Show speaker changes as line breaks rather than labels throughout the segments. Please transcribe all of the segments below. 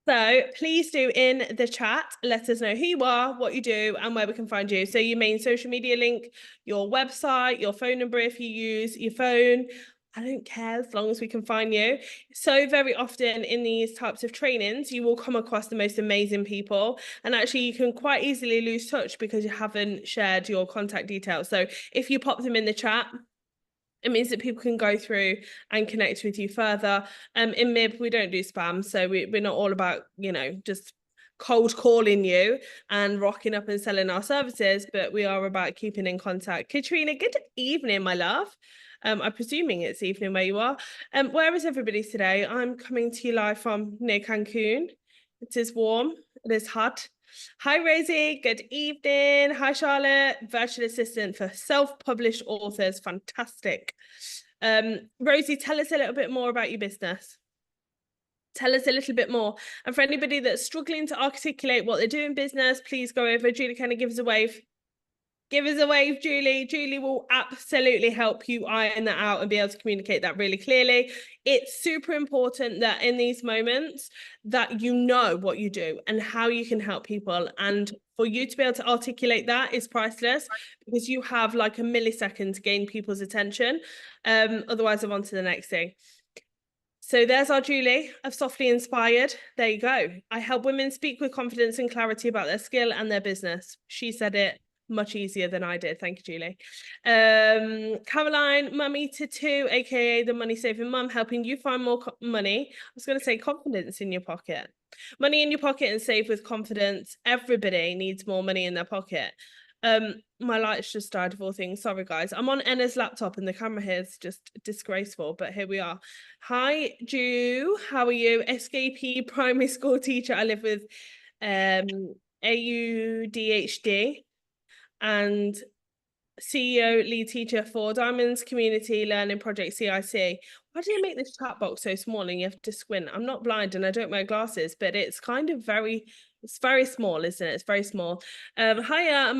So please do in the chat, let us know who you are, what you do, and where we can find you. So your main social media link, your website, your phone number if you use your phone. I don't care as long as we can find you. So very often in these types of trainings, you will come across the most amazing people. And actually you can quite easily lose touch because you haven't shared your contact details. So if you pop them in the chat, it means that people can go through and connect with you further. In MIB, we don't do spam, so we're not all about, just cold calling you and rocking up and selling our services, but we are about keeping in contact. Katrina, good evening, my love. I'm presuming it's evening where you are. Where is everybody today? I'm coming to you live from near Cancun. It is warm, it is hot. Hi, Rosie. Good evening. Hi, Charlotte. Virtual assistant for self-published authors. Fantastic. Rosie, tell us a little bit more about your business. Tell us a little bit more. And for anybody that's struggling to articulate what they do in business, please go over. Julie kind of gives a wave. Give us a wave, Julie. Julie will absolutely help you iron that out and be able to communicate that really clearly. It's super important that in these moments that you know what you do and how you can help people. And for you to be able to articulate that is priceless because you have like a millisecond to gain people's attention. Otherwise, I'm on to the next thing. So there's our Julie of Softly Inspired. There you go. I help women speak with confidence and clarity about their skill and their business. She said it much easier than I did. Thank you, Julie. Caroline, Mummy to Two, aka the Money Saving Mum, helping you find more money. I was going to say confidence in your pocket. Money in your pocket and save with confidence. Everybody needs more money in their pocket. My lights just died of all things. Sorry, guys. I'm on Enna's laptop and the camera here is just disgraceful, but here we are. Hi, Ju. How are you? SKP primary school teacher. I live with AUDHD and CEO lead teacher for Diamonds Community Learning Project CIC. Why did I make this chat box so small and you have to squint? I'm not blind and I don't wear glasses, but it's kind of it's very small, isn't it? It's very small. Hiya,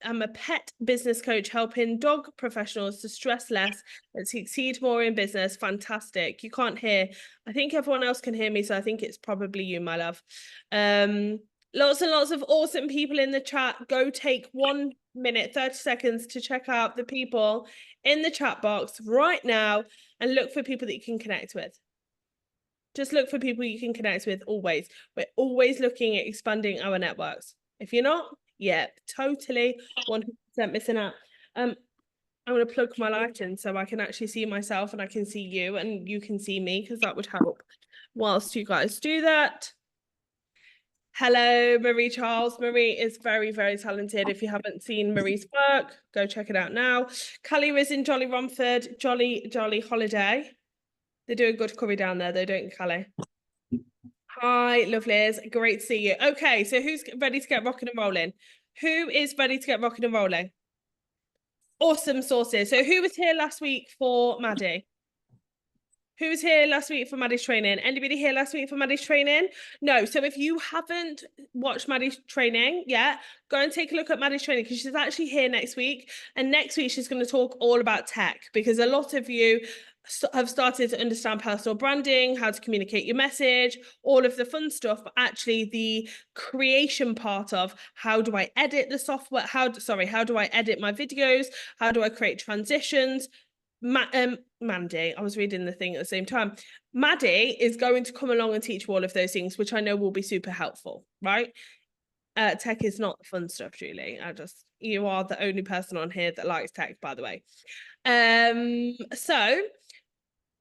I'm a pet business coach helping dog professionals to stress less and succeed more in business. Fantastic. You can't hear. I think everyone else can hear me, so I think it's probably you, my love. Lots and lots of awesome people in the chat. Go take 1 minute, 30 seconds to check out the people in the chat box right now and look for people that you can connect with. Just look for people you can connect with always. We're always looking at expanding our networks. If you're not, yeah, totally 100% missing out. I'm going to plug my light in so I can actually see myself and I can see you and you can see me because that would help whilst you guys do that. Hello, Marie Charles. Marie is very, very talented. If you haven't seen Marie's work, go check it out now. Callie is in Jolly Romford, Jolly Holiday. They do a good curry down there, though, don't you, Callie? Hi, lovelies. Great to see you. Okay, so who's ready to get rocking and rolling? Who is ready to get rocking and rolling? Awesome sources. So who was here last week for Maddie? Who was here last week for Maddie's training? Anybody here last week for Maddie's training? No. So if you haven't watched Maddie's training yet, go and take a look at Maddie's training because she's actually here next week. And next week, she's going to talk all about tech because a lot of you have started to understand personal branding, how to communicate your message, all of the fun stuff, but actually the creation part of how do I edit the software? How do I edit my videos? How do I create transitions? Mandy, I was reading the thing at the same time. Maddie is going to come along and teach you all of those things, which I know will be super helpful, right? Tech is not the fun stuff, Julie. You are the only person on here that likes tech, by the way. So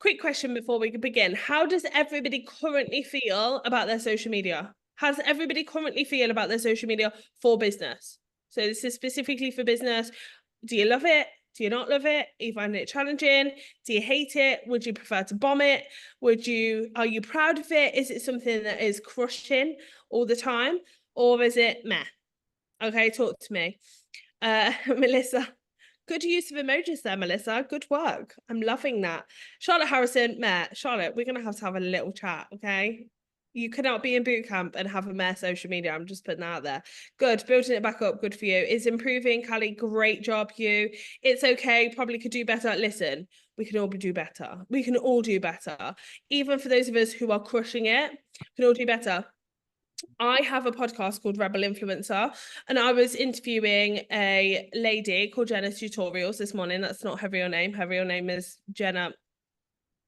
quick question before we begin. How does everybody currently feel about their social media? How does everybody currently feel about their social media for business? So this is specifically for business. Do you love it? Do you not love it? Are you finding it challenging? Do you hate it? Would you prefer to bomb it? Are you proud of it? Is it something that is crushing all the time? Or is it meh? Okay, talk to me. Melissa, good use of emojis there, Melissa. Good work. I'm loving that. Charlotte Harrison, meh. Charlotte, we're going to have a little chat, okay? You cannot be in boot camp and have a meh social media. I'm just putting that out there. Good. Building it back up. Good for you. It's improving, Callie. Great job, you. It's okay. Probably could do better. Listen, we can all do better. We can all do better. Even for those of us who are crushing it, we can all do better. I have a podcast called Rebel Influencer, and I was interviewing a lady called Jenna Tutorials this morning. That's not her real name. Her real name is Jenna,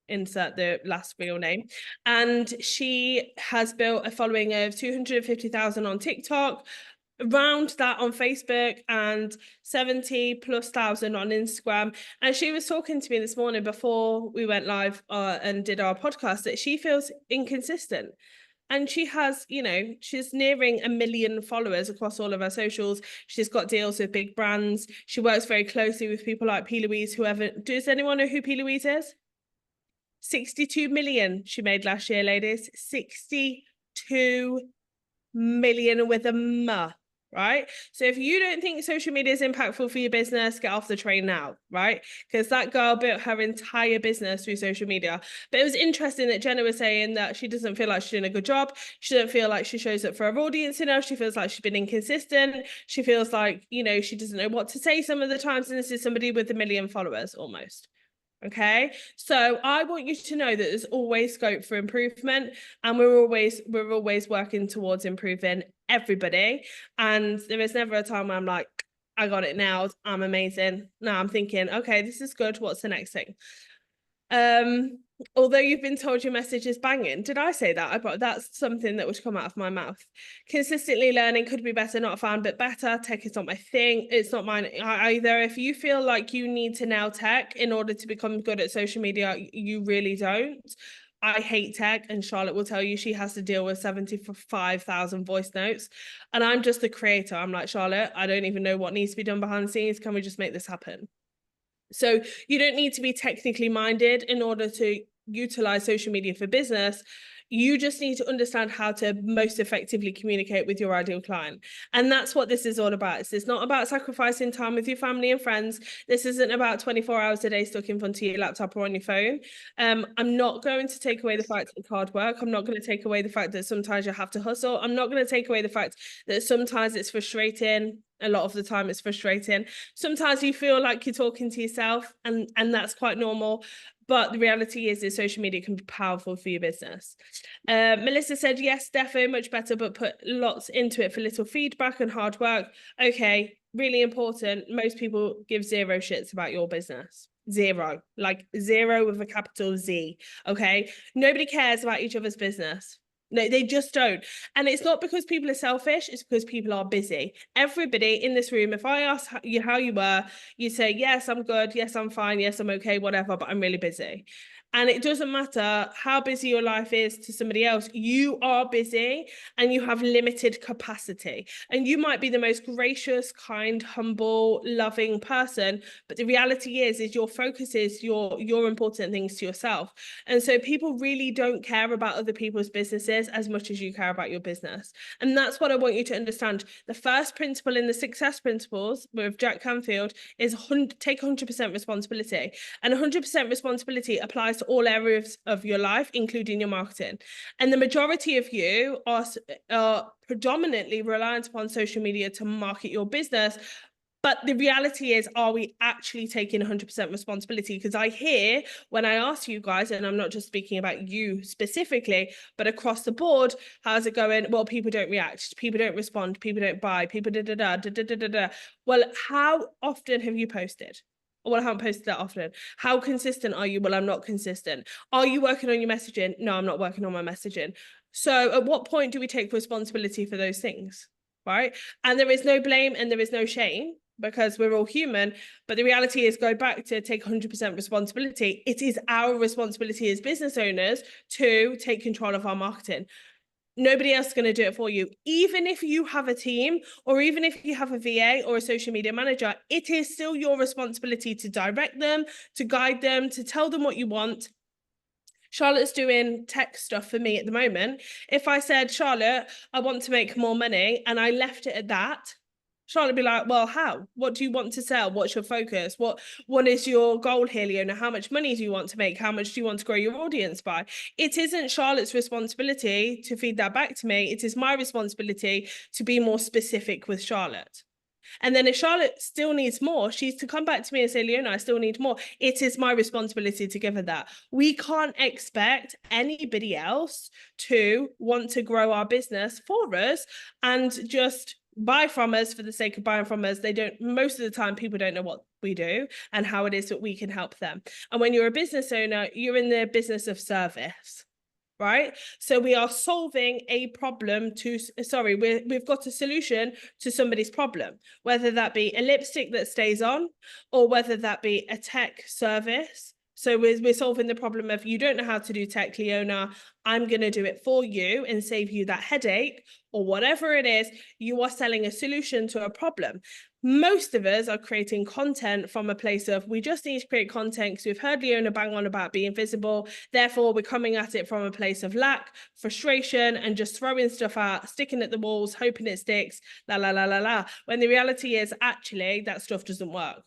insert the last real name. And she has built a following of 250,000 on TikTok, around that on Facebook, and 70,000+ on Instagram. And she was talking to me this morning before we went live and did our podcast that she feels inconsistent. And she has, you know, she's nearing 1 million followers across all of her socials. She's got deals with big brands. She works very closely with people like P. Louise, whoever. Does anyone know who P. Louise is? 62 million she made last year, ladies. 62 million with a M, right? So if you don't think social media is impactful for your business, get off the train now, right? Because that girl built her entire business through social media. But it was interesting that Jenna was saying that she doesn't feel like she's doing a good job. She doesn't feel like she shows up for her audience enough. She feels like she's been inconsistent. She feels like, you know, she doesn't know what to say some of the times. And this is somebody with 1 million followers almost. Okay, so I want you to know that there's always scope for improvement, and we're always working towards improving everybody. And there is never a time where I'm like, I got it nailed, I'm amazing. Now I'm thinking, okay, this is good, what's the next thing? Although you've been told your message is banging, did I say that? That's something that would come out of my mouth. Consistently learning could be better, not found, but better. Tech is not my thing. It's not mine either. If you feel like you need to nail tech in order to become good at social media, you really don't. I hate tech, and Charlotte will tell you she has to deal with 75,000 voice notes. And I'm just the creator. I'm like, Charlotte, I don't even know what needs to be done behind the scenes. Can we just make this happen? So you don't need to be technically minded in order to utilize social media for business. You just need to understand how to most effectively communicate with your ideal client. And that's what this is all about. It's not about sacrificing time with your family and friends. This isn't about 24 hours a day stuck in front of your laptop or on your phone. I'm not going to take away the fact that it's hard work. I'm not going to take away the fact that sometimes you have to hustle. I'm not going to take away the fact that sometimes it's frustrating. A lot of the time it's frustrating. Sometimes you feel like you're talking to yourself, and that's quite normal. But the reality is social media can be powerful for your business. Melissa said, yes, defo, much better, but put lots into it for little feedback and hard work. Okay, really important. Most people give zero shits about your business. Zero, like zero with a capital Z. Okay, nobody cares about each other's business. No, they just don't. And it's not because people are selfish, it's because people are busy. Everybody in this room, if I ask you how you were, you say, yes, I'm good, yes, I'm fine, yes, I'm okay, whatever, but I'm really busy. And it doesn't matter how busy your life is to somebody else, you are busy and you have limited capacity. And you might be the most gracious, kind, humble, loving person, but the reality is your focus is your important things to yourself. And so people really don't care about other people's businesses as much as you care about your business. And that's what I want you to understand. The first principle in the success principles with Jack Canfield is take 100% responsibility. And 100% responsibility applies to all areas of your life, including your marketing. And the majority of you are predominantly reliant upon social media to market your business. But the reality is, are we actually taking 100% responsibility? Because I hear when I ask you guys, and I'm not just speaking about you specifically, but across the board, how's it going? Well, people don't react, people don't respond, people don't buy, people da. Well, how often have you posted? Well, I haven't posted that often. How consistent are you? Well, I'm not consistent. Are you working on your messaging? No, I'm not working on my messaging. So at what point do we take responsibility for those things? Right? And there is no blame and there is no shame, because we're all human. But the reality is, go back to take 100% responsibility. It is our responsibility as business owners to take control of our marketing. Nobody else is going to do it for you. Even if you have a team, or even if you have a VA or a social media manager, it is still your responsibility to direct them, to guide them, to tell them what you want. Charlotte's doing tech stuff for me at the moment. If I said, Charlotte, I want to make more money, and I left it at that, Charlotte would be like, well, how? What do you want to sell? What's your focus? What is your goal here, Leona? How much money do you want to make? How much do you want to grow your audience by? It isn't Charlotte's responsibility to feed that back to me. It is my responsibility to be more specific with Charlotte. And then if Charlotte still needs more, she's to come back to me and say, Leona, I still need more. It is my responsibility to give her that. We can't expect anybody else to want to grow our business for us and just buy from us for the sake of buying from us. They don't, most of the time, people don't know what we do and how it is that we can help them. And when you're a business owner, you're in the business of service. Right? So we are solving a problem we've got a solution to somebody's problem, whether that be a lipstick that stays on or whether that be a tech service. So we're solving the problem of, you don't know how to do tech, Leona, I'm going to do it for you and save you that headache, or whatever it is. You are selling a solution to a problem. Most of us are creating content from a place of, we just need to create content because we've heard Leona bang on about being visible. Therefore, we're coming at it from a place of lack, frustration, and just throwing stuff out, sticking at the walls, hoping it sticks, la, la, la, la, la. When the reality is, actually, that stuff doesn't work.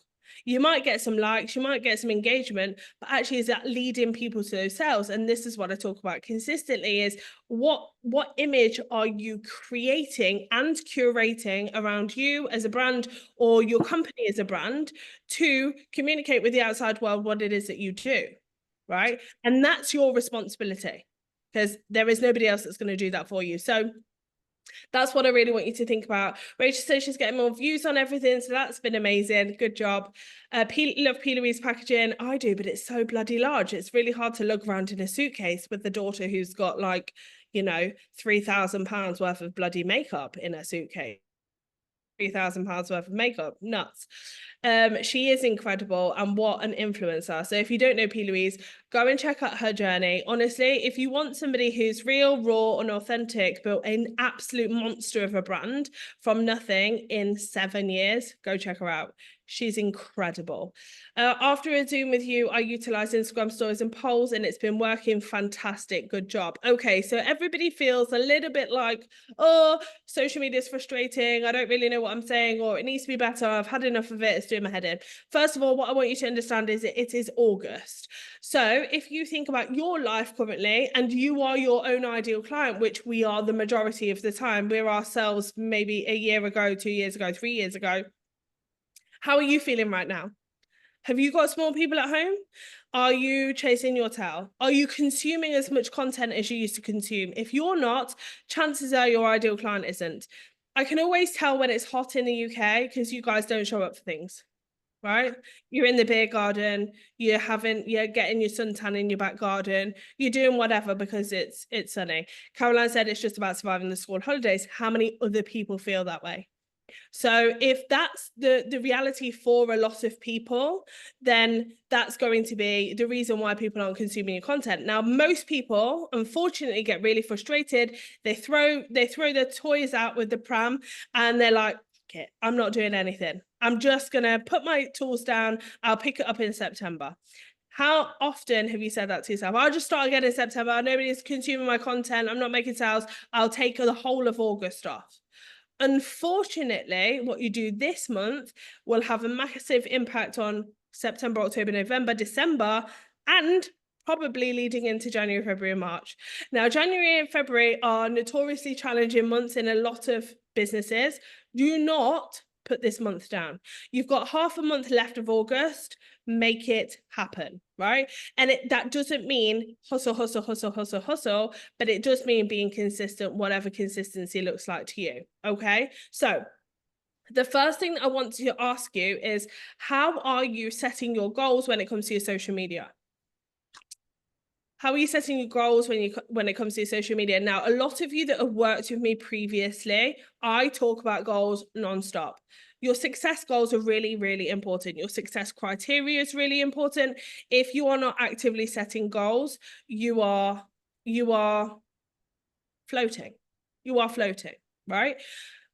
You might get some likes, you might get some engagement, but actually, is that leading people to those sales? And this is what I talk about consistently, is what image are you creating and curating around you as a brand or your company as a brand to communicate with the outside world what it is that you do, right? And that's your responsibility, because there is nobody else that's going to do that for you. So that's what I really want you to think about. Rachel says she's getting more views on everything, so that's been amazing. Good job. Love P. Louise packaging. I do, but it's so bloody large. It's really hard to lug around in a suitcase with the daughter who's got, like, you know, £3,000 worth of bloody makeup in her suitcase. £3,000 worth of makeup. Nuts. She is incredible, and what an influencer. So if you don't know P. Louise, go and check out her journey. Honestly, if you want somebody who's real, raw, and authentic, built an absolute monster of a brand from nothing in 7 years, go check her out. She's incredible. After a Zoom with you, I utilized Instagram stories and polls, and it's been working fantastic. Good job. Okay, so everybody feels a little bit like, oh, social media is frustrating. I don't really know what I'm saying, or it needs to be better. I've had enough of it. It's doing my head in. First of all, what I want you to understand is it is August. So if you think about your life currently, and you are your own ideal client, which we are the majority of the time, we're ourselves maybe a year ago, 2 years ago, 3 years ago. How are you feeling right now? Have you got small people at home? Are you chasing your tail? Are you consuming as much content as you used to consume? If you're not, chances are your ideal client isn't. I can always tell when it's hot in the UK because you guys don't show up for things, right? You're in the beer garden, you're getting your suntan in your back garden, you're doing whatever because it's sunny. Caroline said it's just about surviving the school holidays. How many other people feel that way? So if that's the reality for a lot of people, then that's going to be the reason why people aren't consuming your content. Now, most people, unfortunately, get really frustrated. They throw their toys out with the pram and they're like, okay, I'm not doing anything. I'm just going to put my tools down. I'll pick it up in September. How often have you said that to yourself? I'll just start again in September. Nobody's consuming my content. I'm not making sales. I'll take the whole of August off. Unfortunately, what you do this month will have a massive impact on September, October, November, December, and probably leading into January, February, and March. Now, January and February are notoriously challenging months in a lot of businesses. Do not put this month down. You've got half a month left of August. Make it happen, right? And that doesn't mean hustle, but it does mean being consistent, whatever consistency looks like to you, okay? So the first thing I want to ask you is, how are you setting your goals when it comes to your social media? How are you setting your goals when it comes to your social media? Now, a lot of you that have worked with me previously, I talk about goals nonstop. Your success goals are really, really important. Your success criteria is really important. If you are not actively setting goals, you are floating. You are floating, right?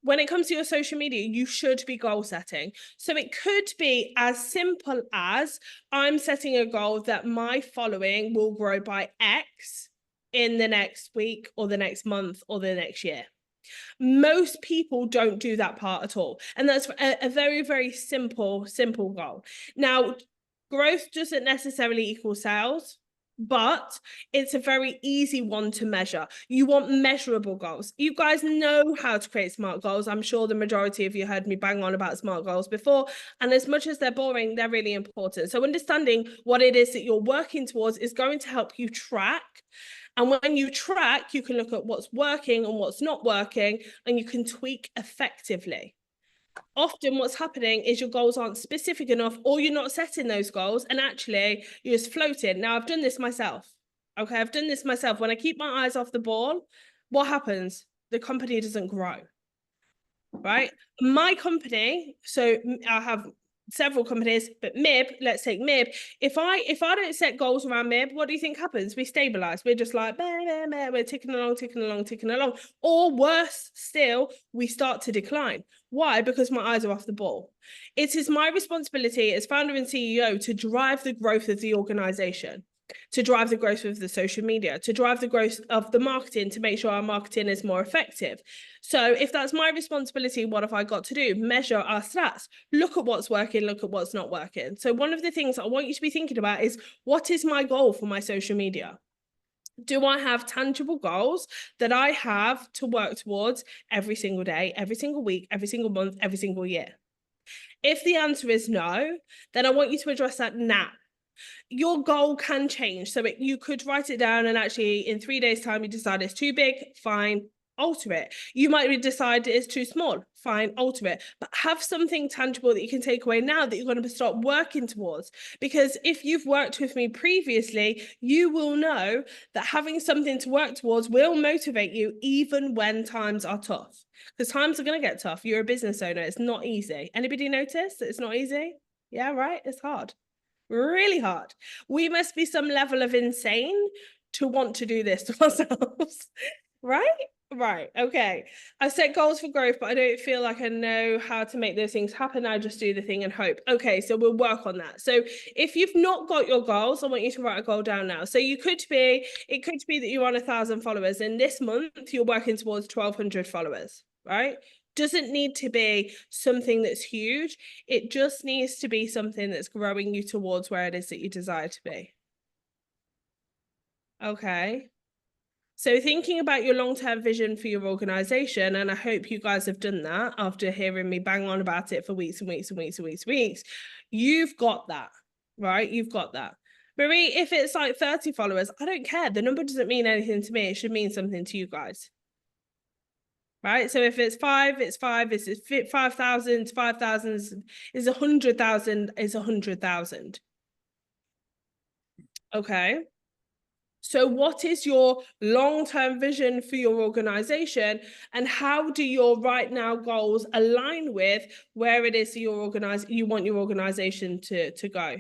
When it comes to your social media, you should be goal setting. So it could be as simple as, I'm setting a goal that my following will grow by X in the next week or the next month or the next year. Most people don't do that part at all. And that's a very, very simple goal. Now, growth doesn't necessarily equal sales. but it's a very easy one to measure. You want measurable goals. You guys know how to create SMART goals. I'm sure the majority of you heard me bang on about SMART goals before. And as much as they're boring, they're really important. So understanding what it is that you're working towards is going to help you track. And when you track, you can look at what's working and what's not working, and you can tweak effectively. Often what's happening is your goals aren't specific enough, or you're not setting those goals, and actually you're just floating. Now, I've done this myself. Okay, I've done this myself. When I keep my eyes off the ball, what happens? The company doesn't grow, right? My company, so I have several companies, but MIB, let's take MIB. If I don't set goals around MIB, what do you think happens? We stabilize. We're just like, bah, bah, bah, we're ticking along, ticking along, ticking along. Or worse still, we start to decline. Why? Because my eyes are off the ball. It is my responsibility as founder and CEO to drive the growth of the organization, to drive the growth of the social media, to drive the growth of the marketing, to make sure our marketing is more effective. So if that's my responsibility, what have I got to do? Measure our stats, look at what's working, look at what's not working. So one of the things I want you to be thinking about is, what is my goal for my social media? Do I have tangible goals that I have to work towards every single day, every single week, every single month, every single year? If the answer is no, then I want you to address that now. Your goal can change. So you could write it down, and actually in 3 days' time, you decide it's too big, fine, alter it. You might decide it's too small, fine, alter it. But have something tangible that you can take away now that you're going to start working towards. Because if you've worked with me previously, you will know that having something to work towards will motivate you even when times are tough. Because times are going to get tough. You're a business owner. It's not easy. Anybody notice that it's not easy? Yeah, right? It's hard. Really hard. We must be some level of insane to want to do this to ourselves. Right? Right. Okay. I set goals for growth, but I don't feel like I know how to make those things happen. I just do the thing and hope. Okay, so we'll work on that. So if you've not got your goals, I want you to write a goal down now. So it could be that you're on 1,000 followers, and this month you're working towards 1,200 followers, right? Doesn't need to be something that's huge. It just needs to be something that's growing you towards where it is that you desire to be. Okay. So thinking about your long-term vision for your organization, and I hope you guys have done that after hearing me bang on about it for weeks and weeks and weeks and weeks and weeks. You've got that, right? You've got that. Marie, if it's like 30 followers, I don't care. The number doesn't mean anything to me. It should mean something to you guys. Right? So if it's 5, it's 5. If it's 5,000, it's 5,000. Is 100,000, is 100,000. Okay. So what is your long-term vision for your organization, and how do your right now goals align with where it is you want your organization to go?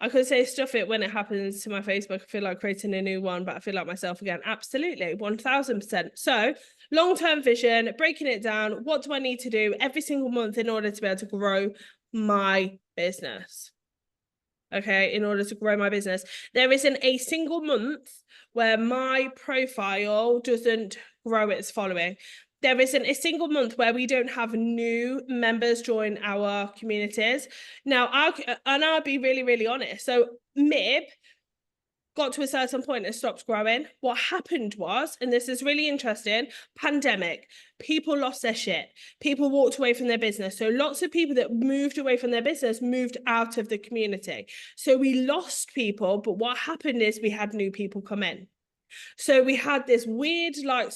I could say stuff it when it happens to my Facebook. I feel like creating a new one, but I feel like myself again. Absolutely, 1,000%. So long-term vision, breaking it down. What do I need to do every single month in order to be able to grow my business? Okay, in order to grow my business. There isn't a single month where my profile doesn't grow its following. There isn't a single month where we don't have new members join our communities. Now, I'll be really, really honest. So MIB got to a certain point and stopped growing. What happened was, and this is really interesting, pandemic, people lost their shit. People walked away from their business. So lots of people that moved away from their business moved out of the community. So we lost people, but what happened is we had new people come in. So we had this weird like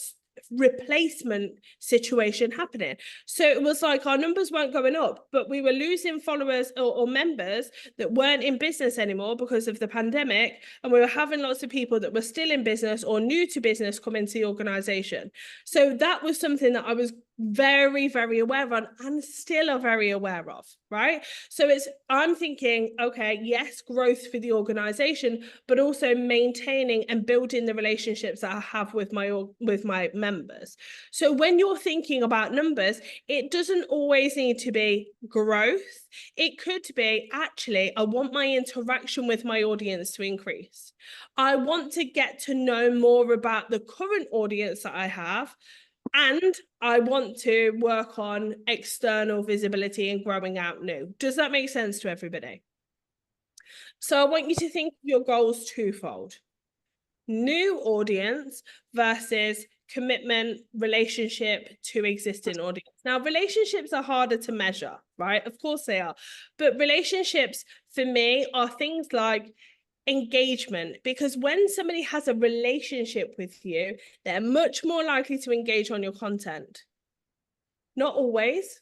replacement situation happening. So it was like our numbers weren't going up, but we were losing followers or members that weren't in business anymore because of the pandemic. And we were having lots of people that were still in business or new to business come into the organization. So that was something that I was very, very aware of, and still are very aware of, right? So I'm thinking, okay, yes, growth for the organization, but also maintaining and building the relationships that I have with my members. So when you're thinking about numbers, it doesn't always need to be growth. It could be, actually, I want my interaction with my audience to increase. I want to get to know more about the current audience that I have, and I want to work on external visibility and growing out new. Does that make sense to everybody? So I want you to think of your goals twofold. New audience versus commitment, relationship to existing audience. Now, relationships are harder to measure, right? Of course they are. But relationships for me are things like engagement, because when somebody has a relationship with you, they're much more likely to engage on your content. Not always,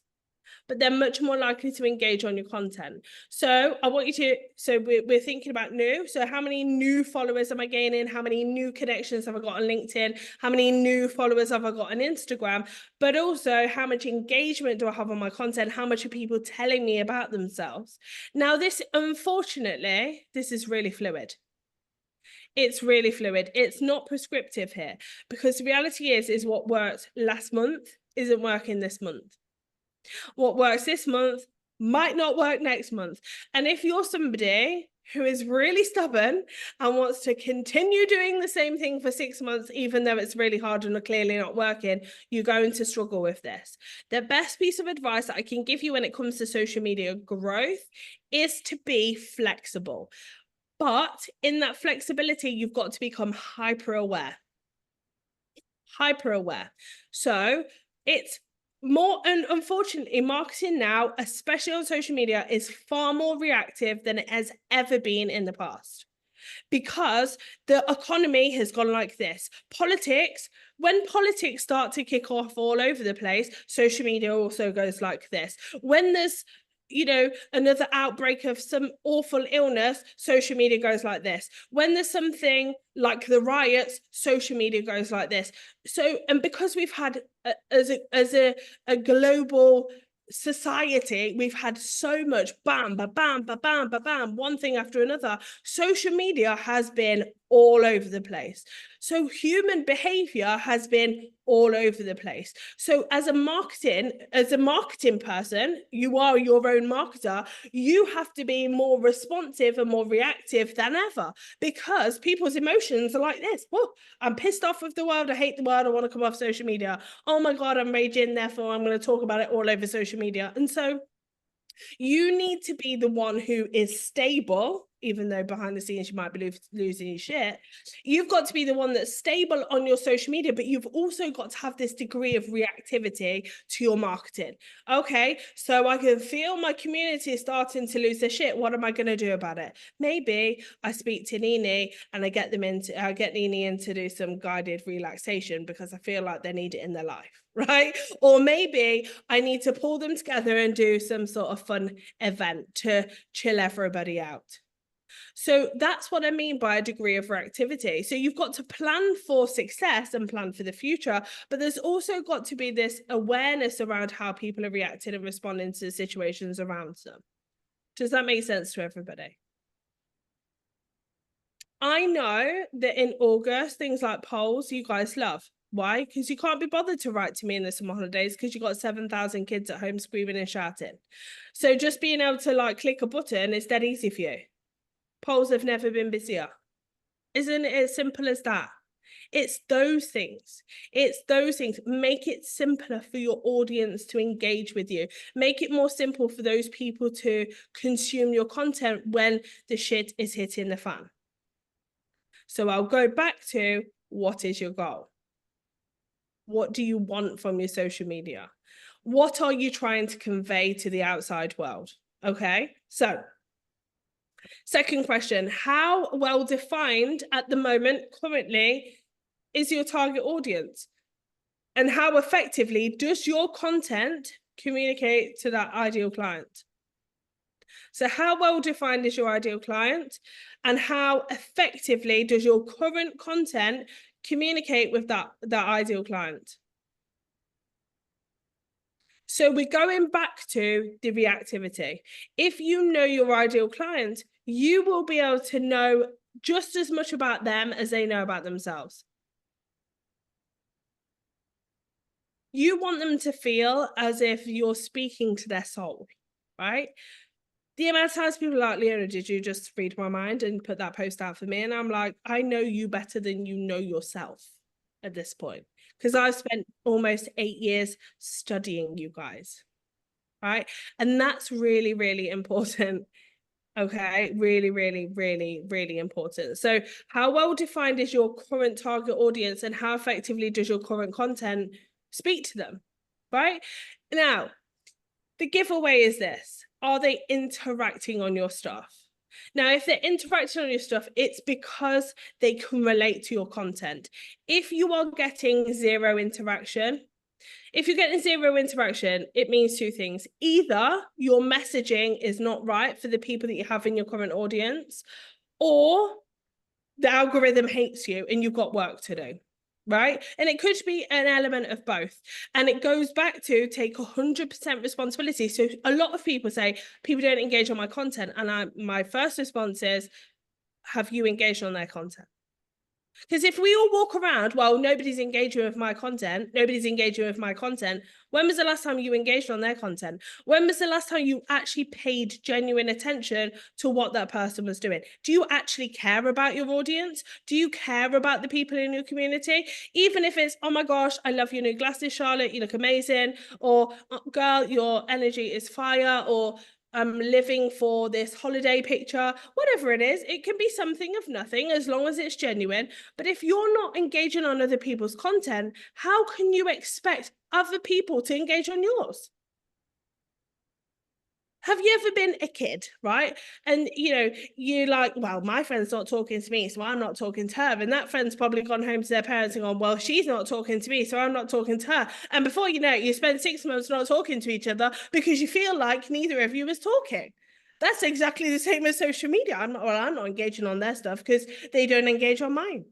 but they're much more likely to engage on your content. So I want you to, so we're thinking about new. So how many new followers am I gaining? How many new connections have I got on LinkedIn? How many new followers have I got on Instagram? But also, how much engagement do I have on my content? How much are people telling me about themselves? Now, this, unfortunately, this is really fluid. It's really fluid. It's not prescriptive here, because the reality is what worked last month isn't working this month. What works this month might not work next month. And if you're somebody who is really stubborn and wants to continue doing the same thing for 6 months, even though it's really hard and clearly not working, you're going to struggle with this. The best piece of advice that I can give you when it comes to social media growth is to be flexible. But in that flexibility, you've got to become hyper aware. Hyper aware. So it's more, and unfortunately, marketing now, especially on social media, is far more reactive than it has ever been in the past, because the economy has gone like this. Politics, when politics start to kick off all over the place, social media also goes like this. When there's, you know, another outbreak of some awful illness, social media goes like this. When there's something like the riots, social media goes like this. So, and because we've had as a global society, we've had so much bam, ba bam, ba bam, ba bam, one thing after another. Social media has been all over the place. So human behavior has been all over the place. So as a marketing person, you are your own marketer. You have to be more responsive and more reactive than ever, because people's emotions are like this. Whoa, I'm pissed off with the world. I hate the world. I want to come off social media. Oh my God, I'm raging. Therefore, I'm going to talk about it all over social media. And so you need to be the one who is stable, even though behind the scenes you might be losing your shit. You've got to be the one that's stable on your social media, but you've also got to have this degree of reactivity to your marketing. Okay, so I can feel my community is starting to lose their shit. What am I going to do about it? Maybe I speak to Nini and I get Nini in to do some guided relaxation, because I feel like they need it in their life, right? Or maybe I need to pull them together and do some sort of fun event to chill everybody out. So that's what I mean by a degree of reactivity. So you've got to plan for success and plan for the future, but there's also got to be this awareness around how people are reacting and responding to the situations around them. Does that make sense to everybody? I know that in August, things like polls, you guys love. Why? Because you can't be bothered to write to me in the summer holidays because you've got 7,000 kids at home screaming and shouting. So just being able to like click a button is dead easy for you. Polls have never been busier. Isn't it as simple as that? It's those things. It's those things. Make it simpler for your audience to engage with you. Make it more simple for those people to consume your content when the shit is hitting the fan. So I'll go back to, what is your goal? What do you want from your social media? What are you trying to convey to the outside world? Okay, so second question, how well defined at the moment currently is your target audience? And how effectively does your content communicate to that ideal client? So how well defined is your ideal client, and how effectively does your current content communicate with that ideal client? So we're going back to the reactivity. If you know your ideal client, you will be able to know just as much about them as they know about themselves. You want them to feel as if you're speaking to their soul, right? The amount of times people are like, Leona, did you just read my mind and put that post out for me? And I'm like, I know you better than you know yourself at this point, because I've spent almost 8 years studying you guys, right? And that's really, really important. Okay, really, really, really, really important. So, how well defined is your current target audience, and how effectively does your current content speak to them? Right now, the giveaway is this: are they interacting on your stuff? Now, if they're interacting on your stuff, it's because they can relate to your content. If you are getting zero interaction, if you're getting zero interaction, it means two things. Either your messaging is not right for the people that you have in your current audience, or the algorithm hates you and you've got work to do. Right. And it could be an element of both. And it goes back to take 100% responsibility. So a lot of people say people don't engage on my content. And my first response is, have you engaged on their content? Because if we all walk around, well, nobody's engaging with my content, nobody's engaging with my content. When was the last time you engaged on their content? When was the last time you actually paid genuine attention to what that person was doing? Do you actually care about your audience? Do you care about the people in your community? Even if it's, oh my gosh, I love your new glasses, Charlotte, you look amazing, or oh, girl, your energy is fire, or I'm living for this holiday picture, whatever it is, it can be something of nothing as long as it's genuine. But if you're not engaging on other people's content, how can you expect other people to engage on yours? Have you ever been a kid, right? And you're like, well, my friend's not talking to me, so I'm not talking to her. And that friend's probably gone home to their parents and gone, well, she's not talking to me, so I'm not talking to her. And before you know it, you spend 6 months not talking to each other because you feel like neither of you is talking. That's exactly the same as social media. I'm not engaging on their stuff because they don't engage on mine.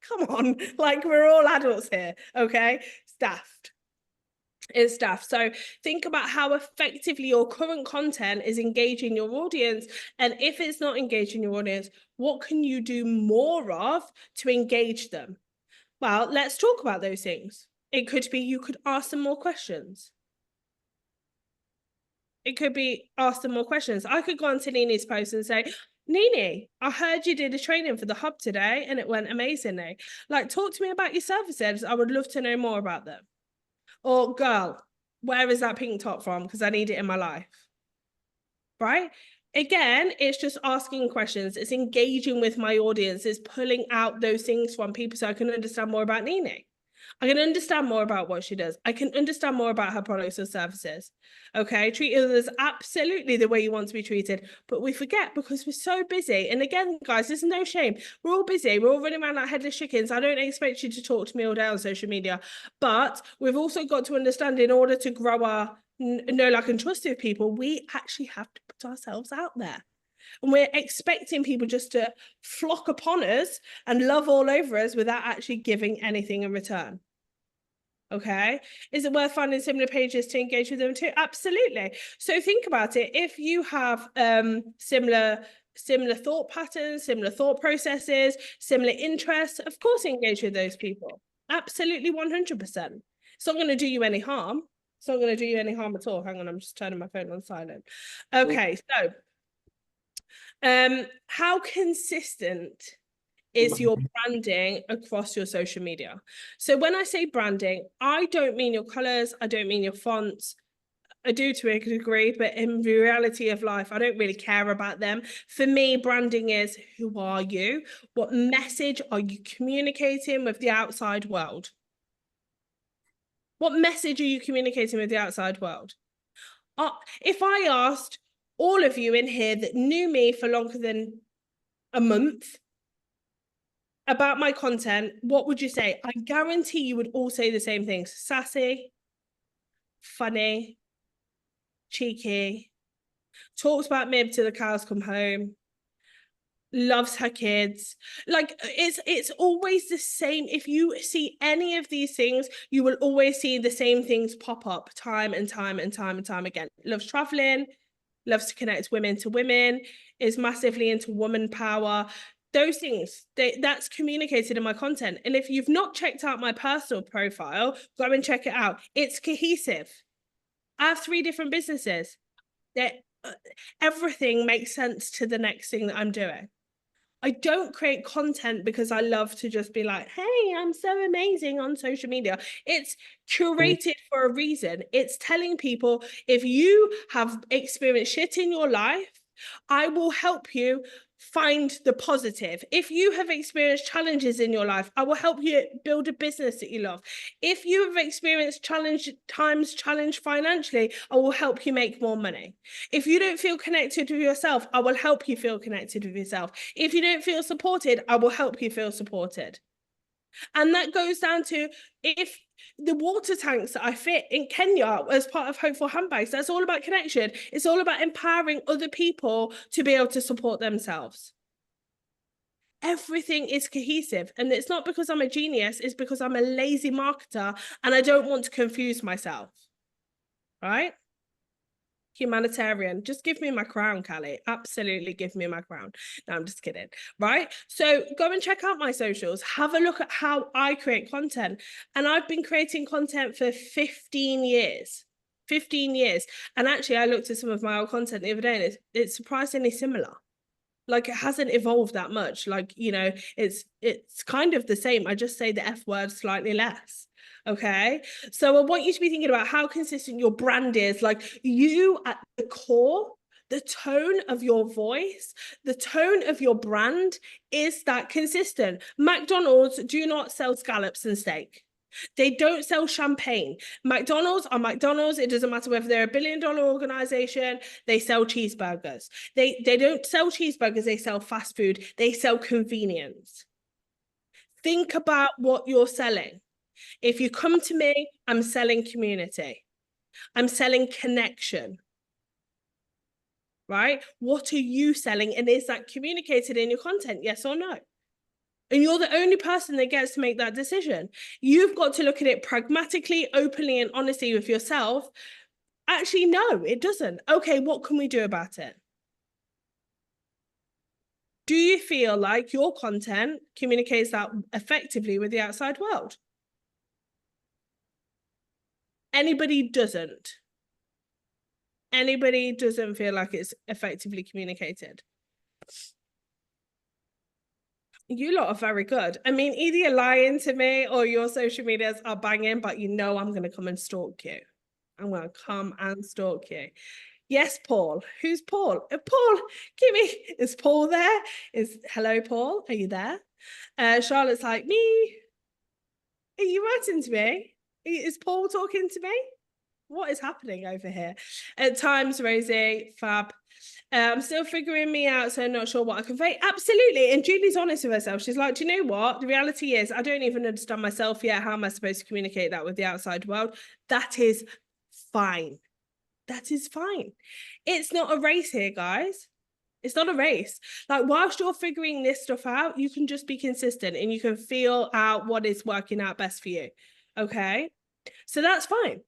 Come on, like we're all adults here, okay? Staffed. Is stuff. So think about how effectively your current content is engaging your audience. And if it's not engaging your audience, what can you do more of to engage them? Well, let's talk about those things. It could be you could ask them more questions. It could be ask them more questions. I could go on to Nini's post and say, Nini, I heard you did a training for the hub today and it went amazingly. Like, talk to me about your services. I would love to know more about them. Or, girl, where is that pink top from? Because I need it in my life. Right? Again, it's just asking questions. It's engaging with my audience. It's pulling out those things from people so I can understand more about Nini. I can understand more about what she does. I can understand more about her products or services. Okay, treat others absolutely the way you want to be treated, but we forget because we're so busy. And again, guys, there's no shame. We're all busy. We're all running around like headless chickens. I don't expect you to talk to me all day on social media, but we've also got to understand in order to grow our know, like, and trust with people, we actually have to put ourselves out there. And we're expecting people just to flock upon us and love all over us without actually giving anything in return. Okay. Is it worth finding similar pages to engage with them too? Absolutely. So think about it. If you have similar thought patterns, similar thought processes, similar interests, of course engage with those people. Absolutely 100%. It's not going to do you any harm. It's not going to do you any harm at all. Hang on, I'm just turning my phone on silent. Okay, so how consistent is your branding across your social media? So when I say branding, I don't mean your colors, I don't mean your fonts. I do to a degree, but in the reality of life, I don't really care about them. For me, branding is, who are you? What message are you communicating with the outside world? What message are you communicating with the outside world? If I asked all of you in here that knew me for longer than a month about my content, what would you say? I guarantee you would all say the same things. Sassy, funny, cheeky, talks about Mib till the cows come home, loves her kids. Like, it's always the same. If you see any of these things, you will always see the same things pop up time and time and time and time again. Loves traveling, loves to connect women to women, is massively into woman power. Those things, that's communicated in my content. And if you've not checked out my personal profile, go and check it out. It's cohesive. I have 3 different businesses. That everything makes sense to the next thing that I'm doing. I don't create content because I love to just be like, hey, I'm so amazing on social media. It's curated for a reason. It's telling people, if you have experienced shit in your life, I will help you find the positive. If you have experienced challenges in your life, I will help you build a business that you love. If you have experienced challenge financially, I will help you make more money. If you don't feel connected with yourself, I will help you feel connected with yourself. If you don't feel supported, I will help you feel supported. And that goes down to, if the water tanks that I fit in Kenya as part of Hopeful Handbags, that's all about connection. It's all about empowering other people to be able to support themselves. Everything is cohesive. And it's not because I'm a genius, it's because I'm a lazy marketer and I don't want to confuse myself. Right? Humanitarian. Just give me my crown, Callie. Absolutely give me my crown. No, I'm just kidding. Right? So go and check out my socials. Have a look at how I create content. And I've been creating content for 15 years. 15 years. And actually, I looked at some of my old content the other day and it's surprisingly similar. Like, it hasn't evolved that much. Like, you know, it's kind of the same. I just say the F word slightly less. Okay. So I want you to be thinking about how consistent your brand is. Like, you at the core, the tone of your voice, the tone of your brand, is that consistent? McDonald's do not sell scallops and steak. They don't sell champagne. McDonald's are McDonald's. It doesn't matter whether they're a $1 billion organization. They sell cheeseburgers. They don't sell cheeseburgers. They sell fast food. They sell convenience. Think about what you're selling. If you come to me, I'm selling community. I'm selling connection. Right? What are you selling? And is that communicated in your content? Yes or no? And you're the only person that gets to make that decision. You've got to look at it pragmatically, openly, and honestly with yourself. Actually, no, it doesn't. Okay, what can we do about it? Do you feel like your content communicates that effectively with the outside world? Anybody doesn't. Anybody doesn't feel like it's effectively communicated. You lot are very good. I mean, either you're lying to me or your social medias are banging, but you know I'm going to come and stalk you. I'm going to come and stalk you. Yes, Paul. Who's Paul? Paul, give me. Is Paul there? Hello, Paul. Are you there? Charlotte's like, me. Are you writing to me? Is Paul talking to me? What is happening over here? At times, Rosie, fab. I'm still figuring me out, so I'm not sure what I convey. Absolutely. And Julie's honest with herself. She's like, do you know what? The reality is, I don't even understand myself yet. How am I supposed to communicate that with the outside world? That is fine. That is fine. It's not a race here, guys. It's not a race. Like, whilst you're figuring this stuff out, you can just be consistent and you can feel out what is working out best for you. Okay? So that's fine.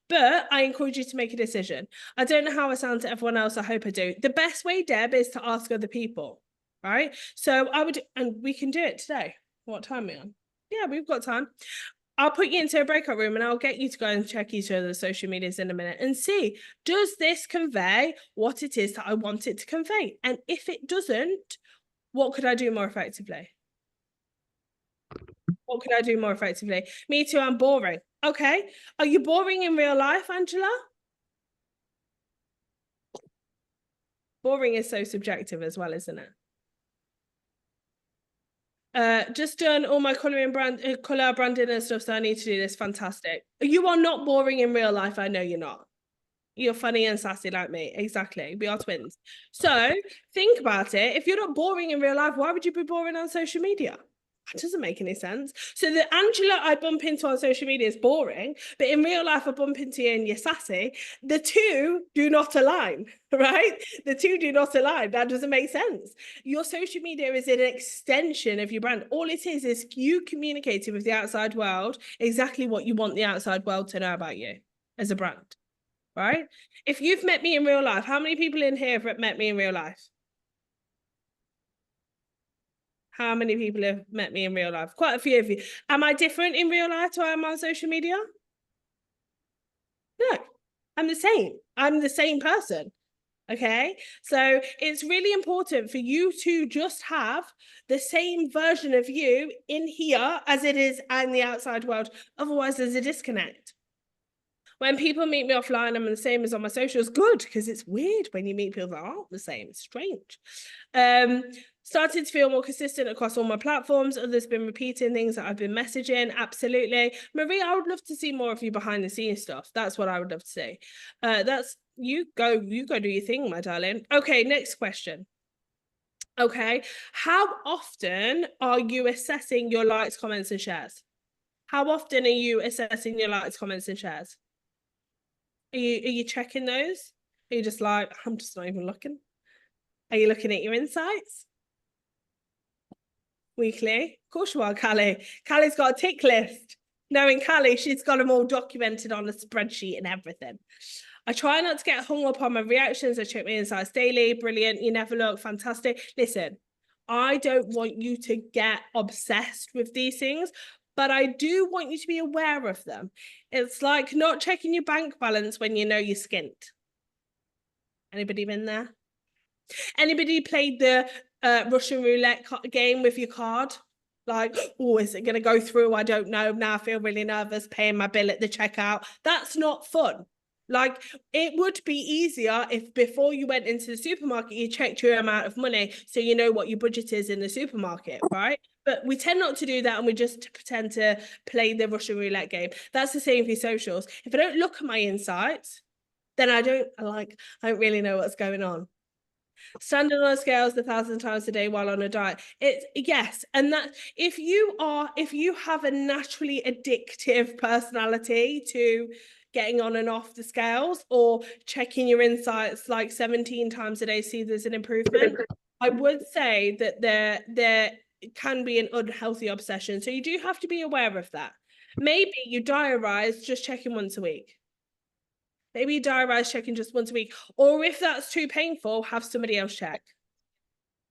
But I encourage you to make a decision. I don't know how I sound to everyone else. I hope I do. The best way, Deb, is to ask other people, right? So I would, and we can do it today. What time are we on? Yeah, we've got time. I'll put you into a breakout room and I'll get you to go and check each other's social medias in a minute and see, does this convey what it is that I want it to convey? And if it doesn't, what could I do more effectively? What could I do more effectively? Me too, I'm boring. Okay. Are you boring in real life, Angela? Boring is so subjective as well, isn't it? Just done all my color branding and stuff, so I need to do this. Fantastic. You are not boring in real life. I know you're not. You're funny and sassy like me. Exactly. We are twins. So think about it. If you're not boring in real life, why would you be boring on social media? That doesn't make any sense. So the Angela I bump into on social media is boring, but in real life I bump into you and you're sassy. The two do not align, right? The two do not align. That doesn't make sense. Your social media is an extension of your brand. All it is you communicating with the outside world exactly what you want the outside world to know about you as a brand, right? If you've met me in real life, how many people in here have met me in real life? How many people have met me in real life? Quite a few of you. Am I different in real life to I am on social media? No, I'm the same. I'm the same person. Okay. So it's really important for you to just have the same version of you in here as it is in the outside world. Otherwise, there's a disconnect. When people meet me offline, I'm the same as on my socials. Good, because it's weird when you meet people that aren't the same. It's strange. Started to feel more consistent across all my platforms. Others been repeating things that I've been messaging. Absolutely. Marie, I would love to see more of you behind the scenes stuff. That's what I would love to see. That's you go do your thing, my darling. Okay, next question. Okay. How often are you assessing your likes, comments, and shares? How often are you assessing your likes, comments, and shares? Are you checking those? Are you just like, I'm just not even looking? Are you looking at your insights? Weekly? Of course you are, Callie. Callie's got a tick list. Knowing Callie, she's got them all documented on a spreadsheet and everything. I try not to get hung up on my reactions. I check my insights daily. Brilliant. You never look. Fantastic. Listen, I don't want you to get obsessed with these things, but I do want you to be aware of them. It's like not checking your bank balance when you know you're skint. Anybody been there? Anybody played the Russian roulette game with your card? Like, oh, is it going to go through? I don't know. Now I feel really nervous paying my bill at the checkout. That's not fun. Like, it would be easier if before you went into the supermarket, you checked your amount of money so you know what your budget is in the supermarket, right? But we tend not to do that, and we just pretend to play the Russian roulette game. That's the same for socials. If I don't look at my insights, then I don't really know what's going on. Standing on scales 1,000 times a day while on a diet. It's yes, and that if you have a naturally addictive personality to getting on and off the scales or checking your insights like 17 times a day, see there's an improvement, I would say that there can be an unhealthy obsession. So you do have to be aware of that. Maybe you diarize just checking once a week. Maybe diarize checking just once a week. Or if that's too painful, have somebody else check.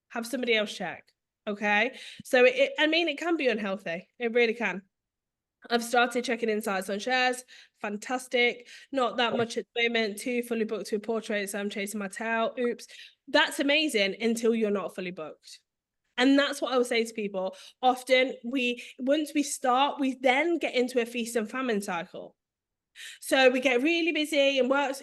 Have somebody else check. Okay. So it can be unhealthy. It really can. I've started checking insights on shares. Fantastic. Not that much at the moment. 2 fully booked with portraits. So I'm chasing my tail. Oops. That's amazing until you're not fully booked. And that's what I would say to people. Often once we start, we then get into a feast and famine cycle. So we get really busy and works,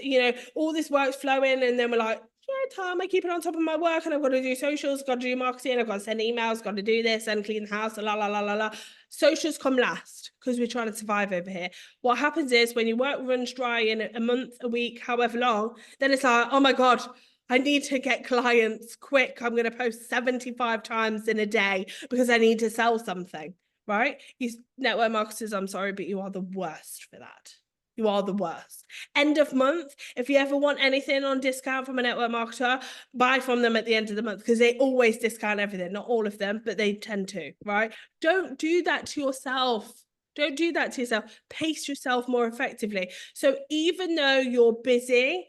all this work's flowing, and then we're like, yeah, Tom, I keep it on top of my work, and I've got to do socials, got to do marketing, I've got to send emails, got to do this and clean the house, la la la la la. Socials come last because we're trying to survive over here. What happens is when your work runs dry in a month, a week, however long, then it's like, oh my God, I need to get clients quick. I'm going to post 75 times in a day because I need to sell something, right? You network marketers, I'm sorry, but you are the worst for that. You are the worst. End of month, if you ever want anything on discount from a network marketer, buy from them at the end of the month because they always discount everything. Not all of them, but they tend to, right? Don't do that to yourself. Don't do that to yourself. Pace yourself more effectively. So even though you're busy,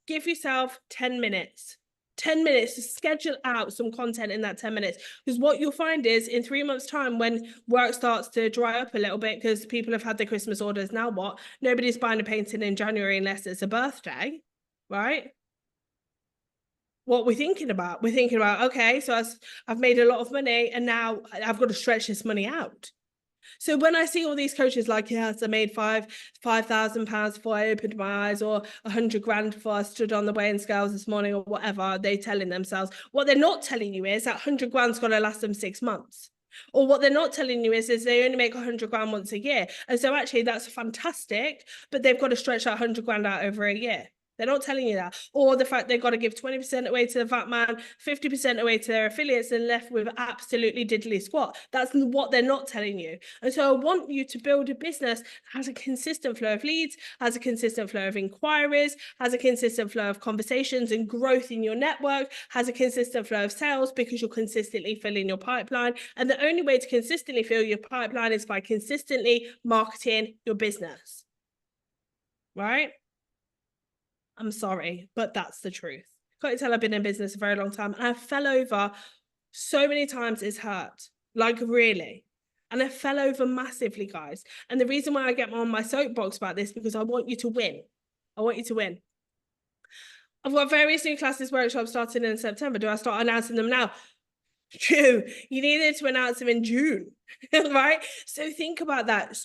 give yourself 10 minutes. 10 minutes to schedule out some content in that 10 minutes. Because what you'll find is in 3 months' time, when work starts to dry up a little bit because people have had their Christmas orders, now what? Nobody's buying a painting in January unless it's a birthday, right? What we're thinking about, okay, so I've made a lot of money and now I've got to stretch this money out. So when I see all these coaches like, yes, I made £5,000 before I opened my eyes, or 100 grand before I stood on the weighing scales this morning, or whatever they're telling themselves, what they're not telling you is that 100 grand's got to last them 6 months. Or what they're not telling you is they only make 100 grand once a year. And so actually that's fantastic, but they've got to stretch that 100 grand out over a year. They're not telling you that. Or the fact they've got to give 20% away to the VAT man, 50% away to their affiliates, and left with absolutely diddly squat. That's what they're not telling you. And so I want you to build a business that has a consistent flow of leads, has a consistent flow of inquiries, has a consistent flow of conversations and growth in your network, has a consistent flow of sales because you're consistently filling your pipeline. And the only way to consistently fill your pipeline is by consistently marketing your business. Right? I'm sorry, but that's the truth. Can't tell I've been in business a very long time, and I fell over so many times. It's hurt, like really. And I fell over massively, guys. And the reason why I get on my soapbox about this, because I want you to win. I want you to win. I've got various new classes, workshops starting in September. Do I start announcing them now? True. You needed to announce them in June, right? So think about that.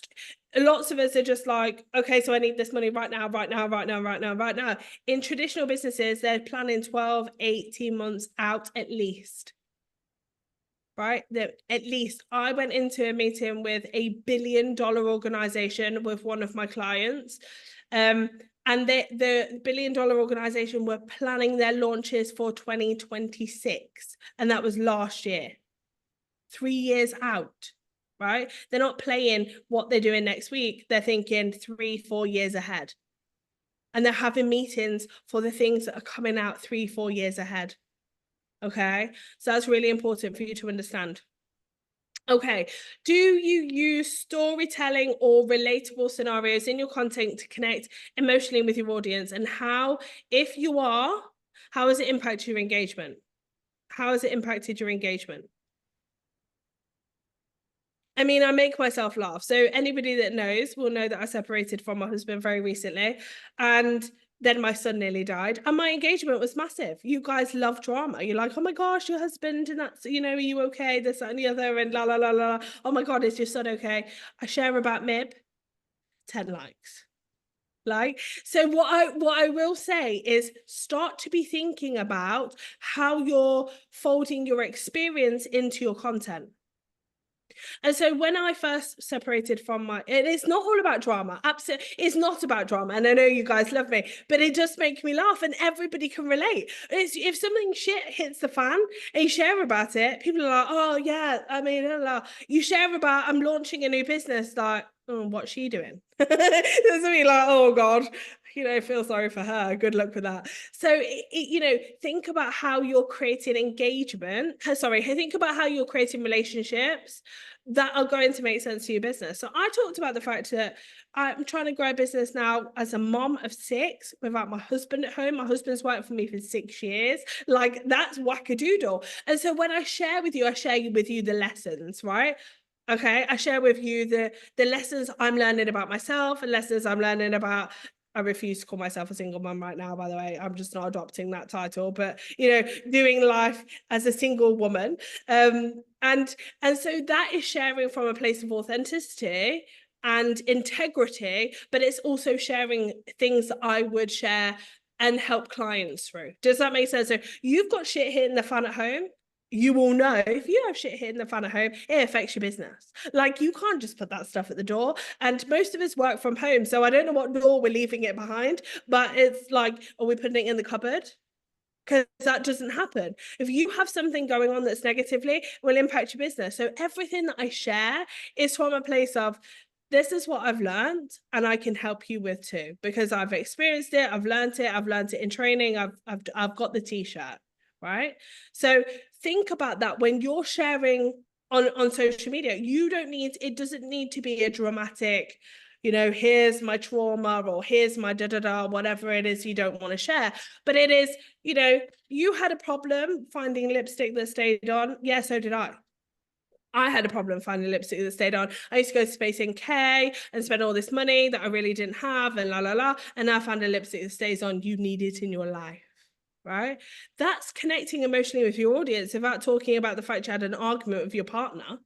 Lots of us are just like, okay, so I need this money right now, right now, right now, right now, right now. In traditional businesses, they're planning 12, 18 months out at least. Right? That at least I went into a meeting with a $1 billion organization with one of my clients. And the $1 billion organization were planning their launches for 2026. And that was last year, 3 years out, right? They're not playing what they're doing next week. They're thinking 3, 4 years ahead. And they're having meetings for the things that are coming out 3, 4 years ahead. Okay. So that's really important for you to understand. Okay, do you use storytelling or relatable scenarios in your content to connect emotionally with your audience? And how, if you are, how has it impacted your engagement? How has it impacted your engagement? I mean, I make myself laugh. So anybody that knows will know that I separated from my husband very recently. And then my son nearly died. And my engagement was massive. You guys love drama. You're like, oh my gosh, your husband, and that's, you know, are you okay? This, that, and the other, and la la la la. Oh my God, is your son okay? I share about Mib, 10 likes. Like, so what I will say is start to be thinking about how you're folding your experience into your content. And so when I first separated from it's not all about drama. Absolutely, it's not about drama. And I know you guys love me, but it just makes me laugh, and everybody can relate. It's if something shit hits the fan and you share about it, people are like, oh yeah, I mean, you share about I'm launching a new business, like, oh, what's she doing? There's something like, oh God, you know, feel sorry for her. Good luck with that. So, you know, think about how you're creating engagement. Sorry, think about how you're creating relationships that are going to make sense to your business. So I talked about the fact that I'm trying to grow a business now as a mom of 6 without my husband at home. My husband's worked for me for 6 years. Like, that's wackadoodle. And so when I share with you, I share with you the lessons, right? Okay, I share with you the lessons I'm learning about myself and lessons I'm learning about. I refuse to call myself a single mum right now, by the way. I'm just not adopting that title, but you know, doing life as a single woman. And so that is sharing from a place of authenticity and integrity, but it's also sharing things that I would share and help clients through. Does that make sense? So you've got shit hitting the fan at home. You will know if you have shit hitting the fan at home, it affects your business. Like, you can't just put that stuff at the door. And most of us work from home. So I don't know what door we're leaving it behind, but it's like, are we putting it in the cupboard? Because that doesn't happen. If you have something going on that's negatively, it will impact your business. So everything that I share is from a place of, this is what I've learned and I can help you with too, because I've experienced it, I've learned it in training, I've got the t-shirt, right? So think about that when you're sharing on social media. You don't need, it doesn't need to be a dramatic, you know, here's my trauma or here's my da-da-da, whatever it is you don't want to share. But it is, you know, you had a problem finding lipstick that stayed on. Yeah, so did I. I had a problem finding lipstick that stayed on. I used to go to Space NK and spend all this money that I really didn't have and la la la. And now I found a lipstick that stays on. You need it in your life, right? That's connecting emotionally with your audience without talking about the fact you had an argument with your partner,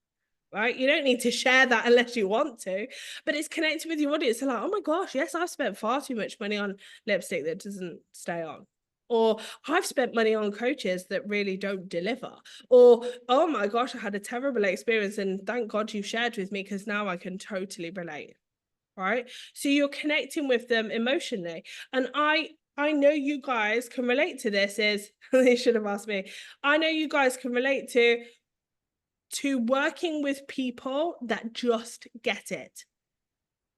right? You don't need to share that unless you want to, but it's connecting with your audience. They're like, oh my gosh, yes, I've spent far too much money on lipstick that doesn't stay on. Or I've spent money on coaches that really don't deliver. Or, oh my gosh, I had a terrible experience and thank God you shared with me because now I can totally relate, right? So you're connecting with them emotionally. And I know you guys can relate to this is, they should have asked me. I know you guys can relate to working with people that just get it,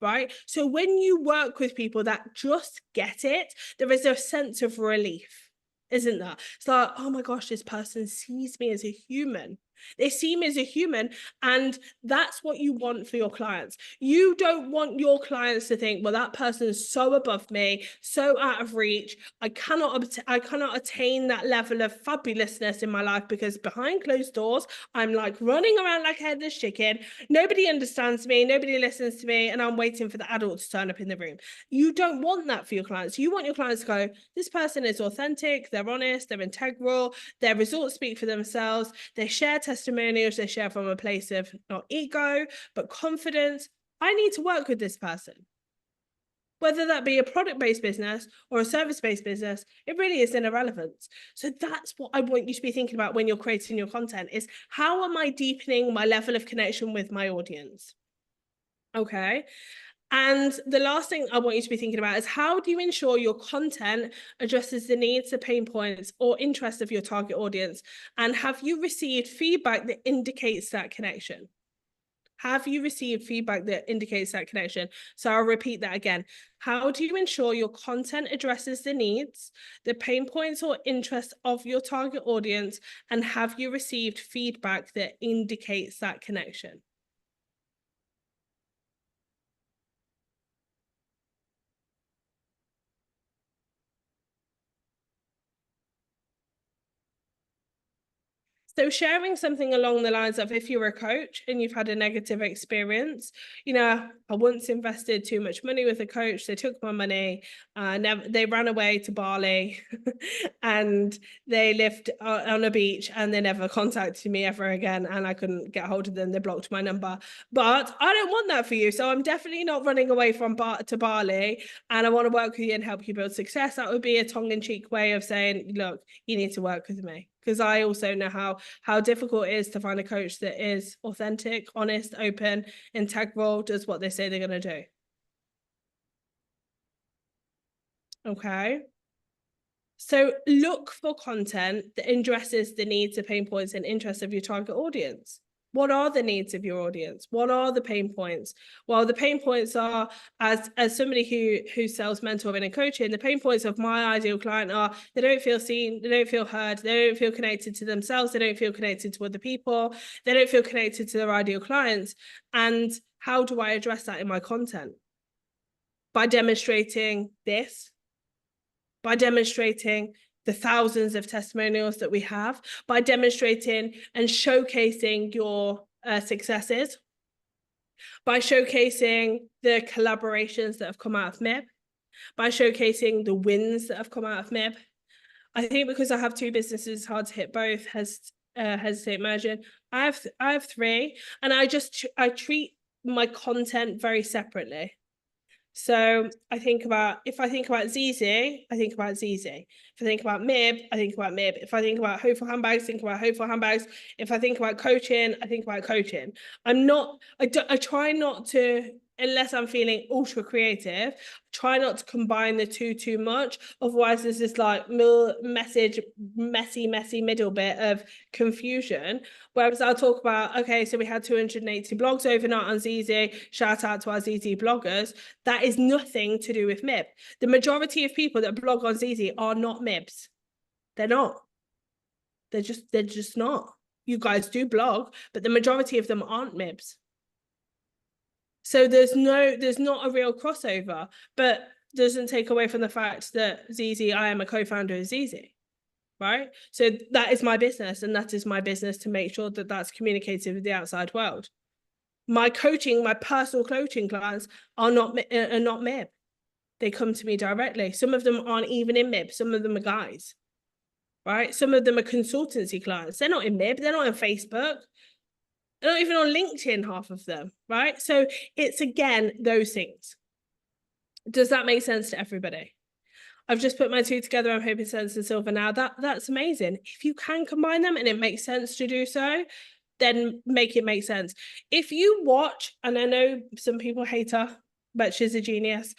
right? So when you work with people that just get it, there is a sense of relief, isn't there? It's like, oh my gosh, this person sees me as a human. They see me as a human, and that's what you want for your clients. You don't want your clients to think, well, that person is so above me, so out of reach. I cannot attain that level of fabulousness in my life, because behind closed doors, I'm like running around like a headless chicken. Nobody understands me, nobody listens to me, and I'm waiting for the adult to turn up in the room. You don't want that for your clients. You want your clients to go, this person is authentic, they're honest, they're integral, their results speak for themselves, they share testimonials, they share from a place of not ego, but confidence. I need to work with this person. Whether that be a product-based business or a service-based business, it really is irrelevant. So that's what I want you to be thinking about when you're creating your content, is how am I deepening my level of connection with my audience? Okay. And the last thing I want you to be thinking about is, how do you ensure your content addresses the needs, the pain points, or interests of your target audience? And have you received feedback that indicates that connection? Have you received feedback that indicates that connection? So I'll repeat that again. How do you ensure your content addresses the needs, the pain points, or interests of your target audience? And have you received feedback that indicates that connection? So sharing something along the lines of, if you're a coach and you've had a negative experience, I once invested too much money with a coach. They took my money, they ran away to Bali and they lived on a beach, and they never contacted me ever again, and I couldn't get hold of them. They blocked my number. But I don't want that for you. So I'm definitely not running away from to Bali, and I want to work with you and help you build success. That would be a tongue-in-cheek way of saying, look, you need to work with me. Because I also know how difficult it is to find a coach that is authentic, honest, open, integral, does what they say they're going to do. Okay. So look for content that addresses the needs, the pain points, and interests of your target audience. What are the needs of your audience? What are the pain points? Well, the pain points are, as somebody who sells mentoring and coaching, the pain points of my ideal client are, they don't feel seen, they don't feel heard, they don't feel connected to themselves, they don't feel connected to other people, they don't feel connected to their ideal clients. And how do I address that in my content? By demonstrating this, by demonstrating the thousands of testimonials that we have, by demonstrating and showcasing your successes, by showcasing the collaborations that have come out of MIB, by showcasing the wins that have come out of MIB. I think because I have two businesses, it's hard to hit both. Hesitate merging. I have three, and I treat my content very separately. So if I think about Zizi, I think about Zizi. If I think about MIB, I think about MIB. If I think about Hopeful Handbags, think about Hopeful Handbags. If I think about coaching, I think about coaching. I try not to, unless I'm feeling ultra creative, try not to combine the two too much. Otherwise, there's this like messy middle bit of confusion. Whereas I'll talk about, okay, so we had 280 blogs overnight on Zizi. Shout out to our Zizi bloggers. That is nothing to do with MIB. The majority of people that blog on Zizi are not MIBs. They're not. They're just not. You guys do blog, but the majority of them aren't MIBs. So there's not a real crossover, but doesn't take away from the fact that Zizi, I am a co-founder of Zizi, right? So that is my business, and that is my business to make sure that that's communicated with the outside world. My personal coaching clients are not MIB. They come to me directly. Some of them aren't even in MIB. Some of them are guys, right? Some of them are consultancy clients. They're not in MIB. They're not on Facebook. They're not even on LinkedIn, half of them, right? So it's, again, those things. Does that make sense to everybody? I've just put my two together. I'm hoping Sense and Silver now. That's amazing. If you can combine them and it makes sense to do so, then make it make sense. If you watch, and I know some people hate her, but she's a genius.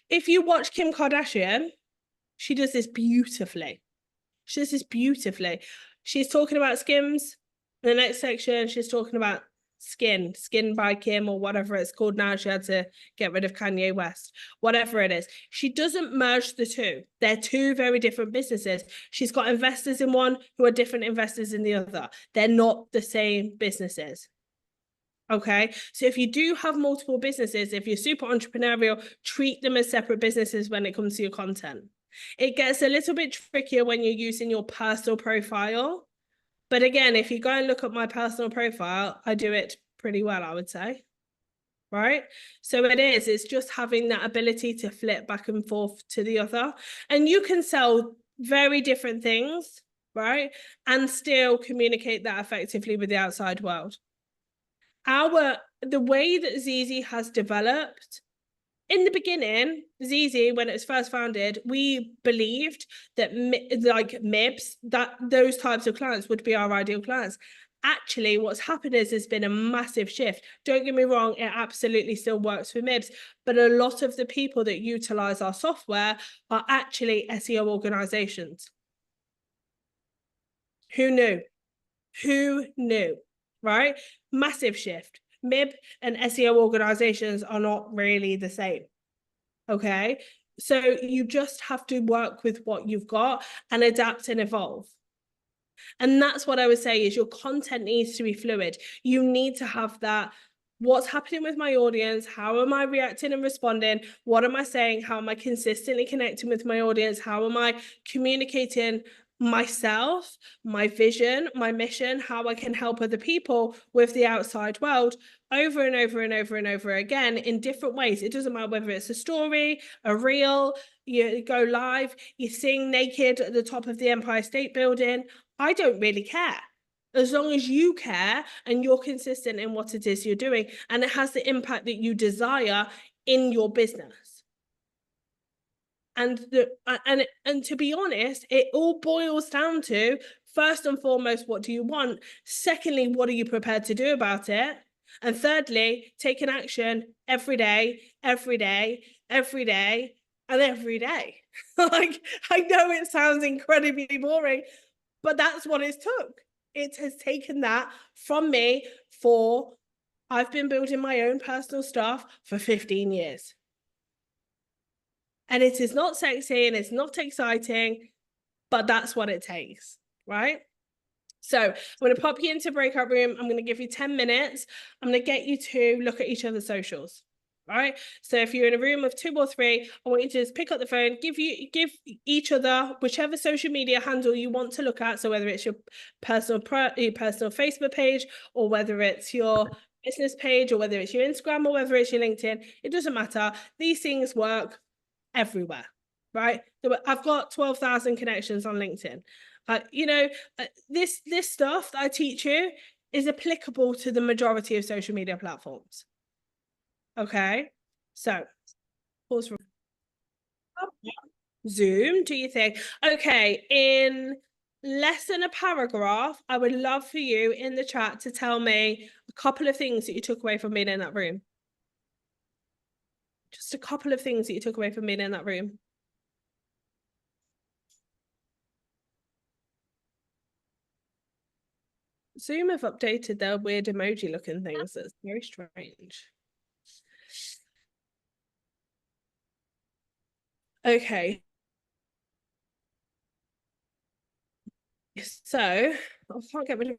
If you watch Kim Kardashian, she does this beautifully. She does this beautifully. She's talking about Skims. In the next section, she's talking about Skin by Kim, or whatever it's called now. She had to get rid of Kanye West, whatever it is. She doesn't merge the two. They're two very different businesses. She's got investors in one who are different investors in the other. They're not the same businesses. Okay, so if you do have multiple businesses, if you're super entrepreneurial, treat them as separate businesses when it comes to your content. It gets a little bit trickier when you're using your personal profile. But again, if you go and look at my personal profile, I do it pretty well, I would say. Right? So it's just having that ability to flip back and forth to the other. And you can sell very different things, right? And still communicate that effectively with the outside world. The way that Zizi has developed, in the beginning, Zizi, when it was first founded, we believed that like MIBS, that those types of clients would be our ideal clients. Actually, what's happened is there's been a massive shift. Don't get me wrong, it absolutely still works for MIBS, but a lot of the people that utilize our software are actually SEO organizations. Who knew? Who knew? Right? Massive shift. MIB and SEO organizations are not really the same. Okay. So you just have to work with what you've got and adapt and evolve. And that's what I would say is your content needs to be fluid. You need to have that. What's happening with my audience? How am I reacting and responding? What am I saying? How am I consistently connecting with my audience? How am I communicating myself, my vision, my mission, how I can help other people with the outside world over and over and over and over again in different ways? It doesn't matter whether it's a story, a reel, you go live, you sing naked at the top of the Empire State Building. I don't really care. As long as you care and you're consistent in what it is you're doing and it has the impact that you desire in your business. And to be honest, it all boils down to, first and foremost, what do you want? Secondly, what are you prepared to do about it? And thirdly, taking action every day, every day, every day, and every day. Like, I know it sounds incredibly boring, but that's what it took. It has taken that from me I've been building my own personal stuff for 15 years. And it is not sexy and it's not exciting, but that's what it takes, right? So I'm going to pop you into breakout room. I'm going to give you 10 minutes. I'm going to get you to look at each other's socials, right? So if you're in a room of 2 or 3, I want you to just pick up the phone, give each other whichever social media handle you want to look at. So whether it's your personal Facebook page, or whether it's your business page, or whether it's your Instagram, or whether it's your LinkedIn, it doesn't matter. These things work everywhere, right? I've got 12,000 connections on LinkedIn. This stuff that I teach you is applicable to the majority of social media platforms. Okay, so pause for Zoom. Do you think? Okay, in less than a paragraph, I would love for you in the chat to tell me a couple of things that you took away from being in that room. Just a couple of things that you took away from being in that room. Zoom have updated their weird emoji looking things. That's very strange. Okay. So I can't get rid of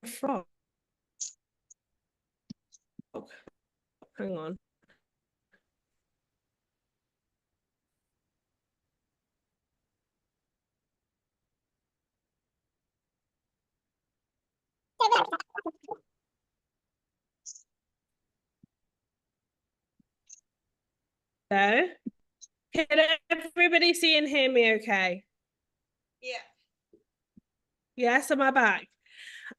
a frog. Hang on. So, can everybody see and hear me okay?
Yeah.
Yes, am I back?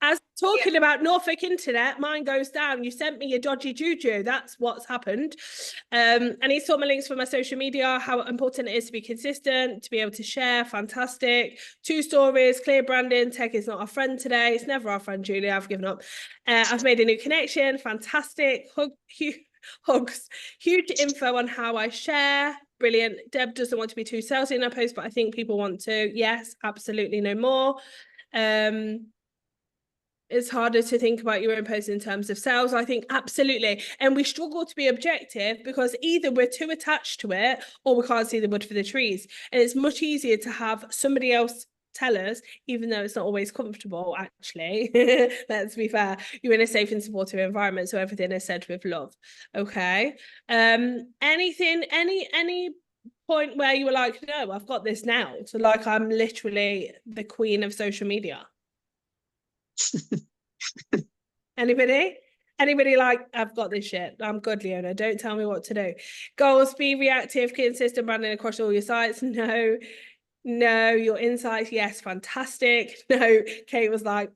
As talking about Norfolk Internet, mine goes down. You sent me your dodgy juju. That's what's happened. And he saw my links for my social media, how important it is to be consistent, to be able to share. Fantastic. 2 stories, clear branding. Tech is not our friend today. It's never our friend, Julia. I've given up. I've made a new connection. Fantastic. Hugs. Huge info on how I share. Brilliant. Deb doesn't want to be too salesy in her post, but I think people want to. Yes, absolutely. No more. It's harder to think about your own posts in terms of sales. I think absolutely. And we struggle to be objective because either we're too attached to it or we can't see the wood for the trees. And it's much easier to have somebody else tell us, even though it's not always comfortable, actually. Let's be fair. You're in a safe and supportive environment, so everything is said with love. Okay. Anything, any point where you were like, no, I've got this now. So like I'm literally the queen of social media. Anybody? Anybody like, I've got this shit. I'm good, Leona. Don't tell me what to do. Goals, be reactive, consistent branding across all your sites. No, no, your insights, yes, fantastic. No, Kate was like,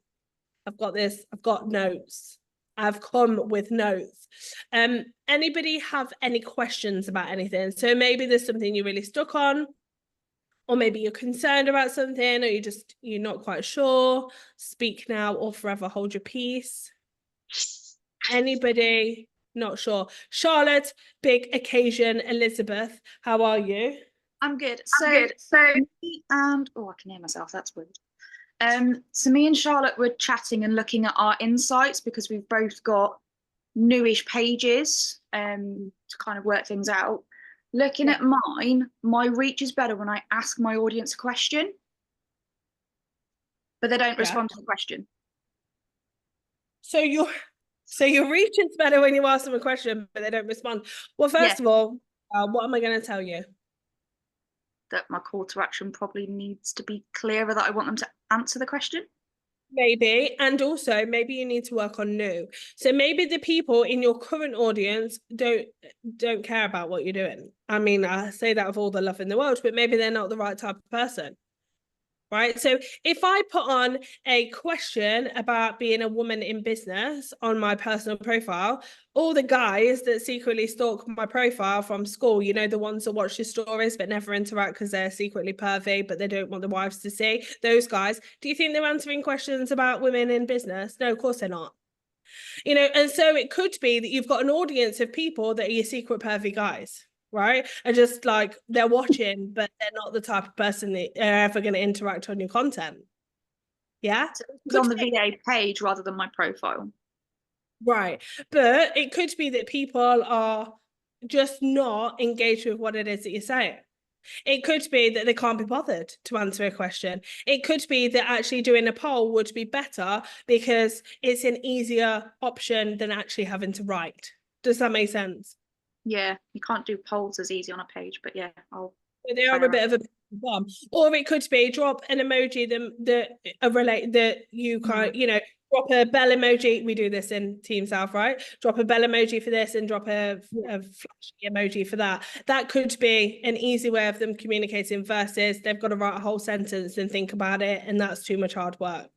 I've got this, I've got notes. I've come with notes. Anybody have any questions about anything? So maybe there's something you really stuck on, or maybe you're concerned about something, or you're not quite sure. Speak now or forever hold your peace. Anybody not sure? Charlotte, big occasion. Elizabeth, how are you?
I'm good. Me and I can hear myself. That's weird. So me and Charlotte were chatting and looking at our insights because we've both got newish pages to kind of work things out. Looking at mine, my reach is better when I ask my audience a question, but they don't respond to the question.
So your reach is better when you ask them a question, but they don't respond. Well, first of all, what am I going to tell you?
That my call to action probably needs to be clearer, that I want them to answer the question.
Maybe, and also maybe you need to work on new. So maybe the people in your current audience don't care about what you're doing. I mean, I say that with all the love in the world, but maybe they're not the right type of person. Right. So if I put on a question about being a woman in business on my personal profile, all the guys that secretly stalk my profile from school, you know, the ones that watch your stories but never interact because they're secretly pervy, but they don't want the wives to see, those guys, do you think they're answering questions about women in business? No, of course they're not. You know, and so it could be that you've got an audience of people that are your secret pervy guys, right? And just like they're watching, but they're not the type of person that are ever going to interact on your content. Yeah.
So it's on the VA page rather than my profile.
Right. But it could be that people are just not engaged with what it is that you're saying. It could be that they can't be bothered to answer a question. It could be that actually doing a poll would be better because it's an easier option than actually having to write. Does that make sense?
Yeah, you can't do polls as easy on a page, but yeah,
they are a bit of a bomb. Or it could be drop an emoji that you can't, you know, drop a bell emoji. We do this in Team South, right? Drop a bell emoji for this and drop a flashy emoji for that. That could be an easy way of them communicating versus they've got to write a whole sentence and think about it, and that's too much hard work.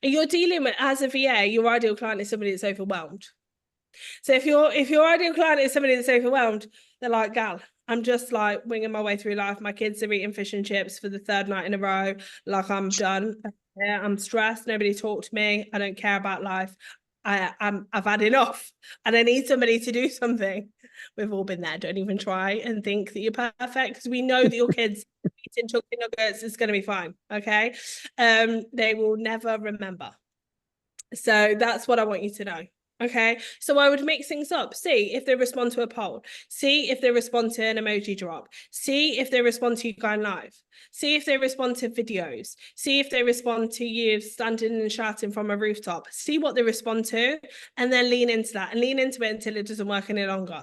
And you're dealing with, as a VA, your ideal client is somebody that's overwhelmed. So if your ideal client is somebody that's overwhelmed, they're like, gal, I'm just like winging my way through life. My kids are eating fish and chips for the third night in a row. Like I'm done. Yeah, I'm stressed. Nobody talked to me. I don't care about life. I've had enough, and I need somebody to do something. We've all been there. Don't even try and think that you're perfect because we know that your kids eating chicken nuggets is going to be fine. Okay, they will never remember. So that's what I want you to know. Okay, so I would mix things up. See if they respond to a poll. See if they respond to an emoji drop. See if they respond to you going live. See if they respond to videos. See if they respond to you standing and shouting from a rooftop. See what they respond to, and then lean into that and lean into it until it doesn't work any longer.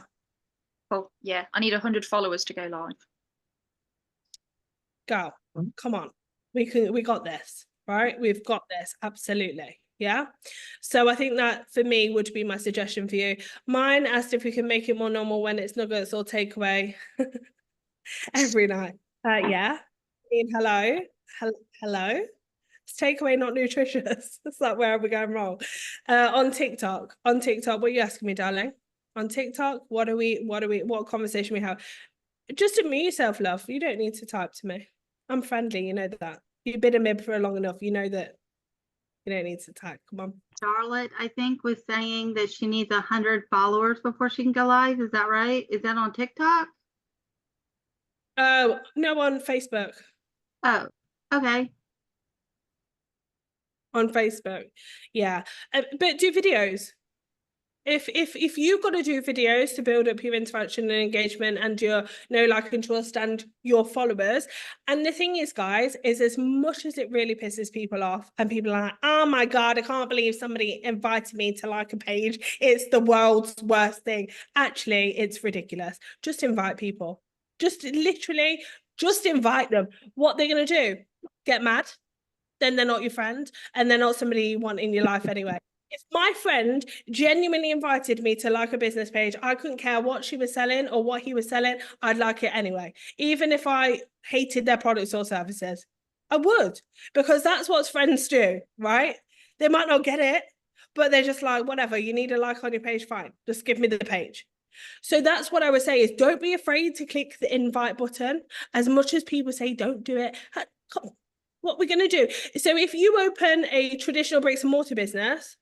Oh yeah, I need 100 followers to go live.
Go, come on, we got this, right? We've got this, absolutely. Yeah. So I think that for me would be my suggestion for you. Mine asked if we can make it more normal when it's nuggets or takeaway every night. Yeah. Hello. Hello. It's takeaway, not nutritious. Is that where we're going wrong? On TikTok, what are you asking me, darling? On TikTok, what conversation we have? Just admit yourself, love. You don't need to type to me. I'm friendly, you know that. You've been a mib for long enough. You know that you don't need to type. Come on.
Charlotte, I think, was saying that she needs 100 followers before she can go live. Is that right? Is that on TikTok?
Oh, no, on Facebook.
Oh, okay.
On Facebook. Yeah. But do videos. If you've got to do videos to build up your interaction and engagement and your know, like, and trust and your followers. And the thing is, guys, is as much as it really pisses people off and people are like, oh my God, I can't believe somebody invited me to like a page. It's the world's worst thing. Actually, it's ridiculous. Just invite people. Just literally just invite them. What they're going to do? Get mad? Then they're not your friend and they're not somebody you want in your life anyway. If my friend genuinely invited me to like a business page, I couldn't care what she was selling or what he was selling, I'd like it anyway. Even if I hated their products or services, I would, because that's what friends do, right? They might not get it, but they're just like, whatever, you need a like on your page, fine, just give me the page. So that's what I would say is don't be afraid to click the invite button. As much as people say don't do it, what we're going to do. So if you open a traditional bricks and mortar business,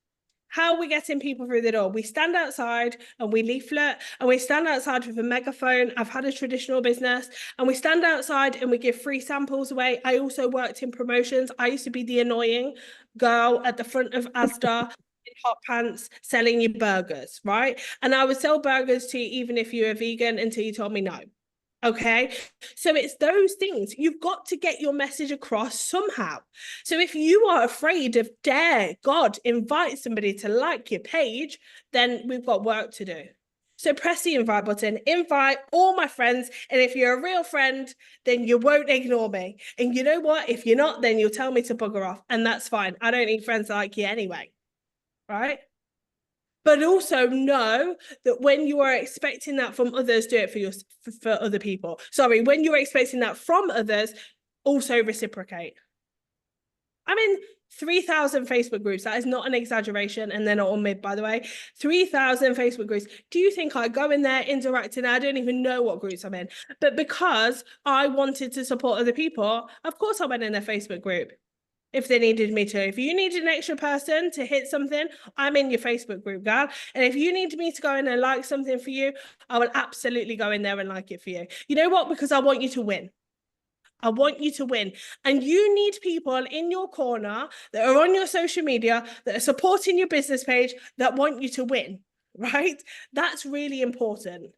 how are we getting people through the door? We stand outside and we leaflet, and we stand outside with a megaphone. I've had a traditional business, and we stand outside and we give free samples away. I also worked in promotions. I used to be the annoying girl at the front of Asda in hot pants selling you burgers, right? And I would sell burgers to you even if you were vegan until you told me no. Okay, so it's those things. You've got to get your message across somehow. So if you are afraid of dare God invite somebody to like your page, then we've got work to do. So press the invite button, invite all my friends. And if you're a real friend, then you won't ignore me. And you know what? If you're not, then you'll tell me to bugger off. And that's fine. I don't need friends like you anyway. Right? But also know that when you are expecting that from others, do it for other people. Sorry, when you're expecting that from others, also reciprocate. I'm in 3,000 Facebook groups. That is not an exaggeration, and they're not all mid, by the way. 3,000 Facebook groups. Do you think I go in there interacting? I don't even know what groups I'm in. But because I wanted to support other people, of course I went in their Facebook group. If they needed me to. If you needed an extra person to hit something, I'm in your Facebook group, girl. And if you need me to go in and like something for you, I will absolutely go in there and like it for you. You know what? Because I want you to win. I want you to win. And you need people in your corner that are on your social media, that are supporting your business page, that want you to win, right? That's really important.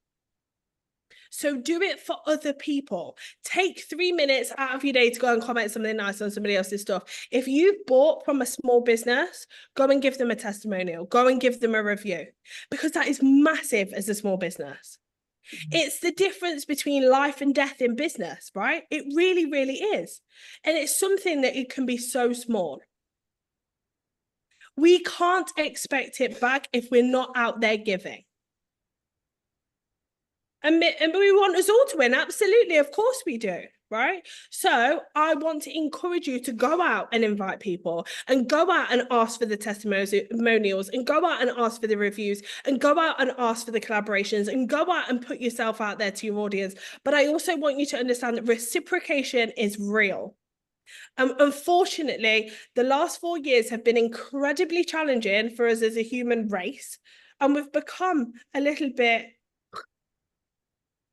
So do it for other people. Take 3 minutes out of your day to go and comment something nice on somebody else's stuff. If you've bought from a small business, go and give them a testimonial. Go and give them a review, because that is massive as a small business. It's the difference between life and death in business, right? It really, really is. And it's something that it can be so small. We can't expect it back if we're not out there giving. And we want us all to win. Absolutely. Of course we do. Right. So I want to encourage you to go out and invite people, and go out and ask for the testimonials, and go out and ask for the reviews, and go out and ask for the collaborations, and go out and put yourself out there to your audience. But I also want you to understand that reciprocation is real. Unfortunately, the last 4 years have been incredibly challenging for us as a human race. And we've become a little bit.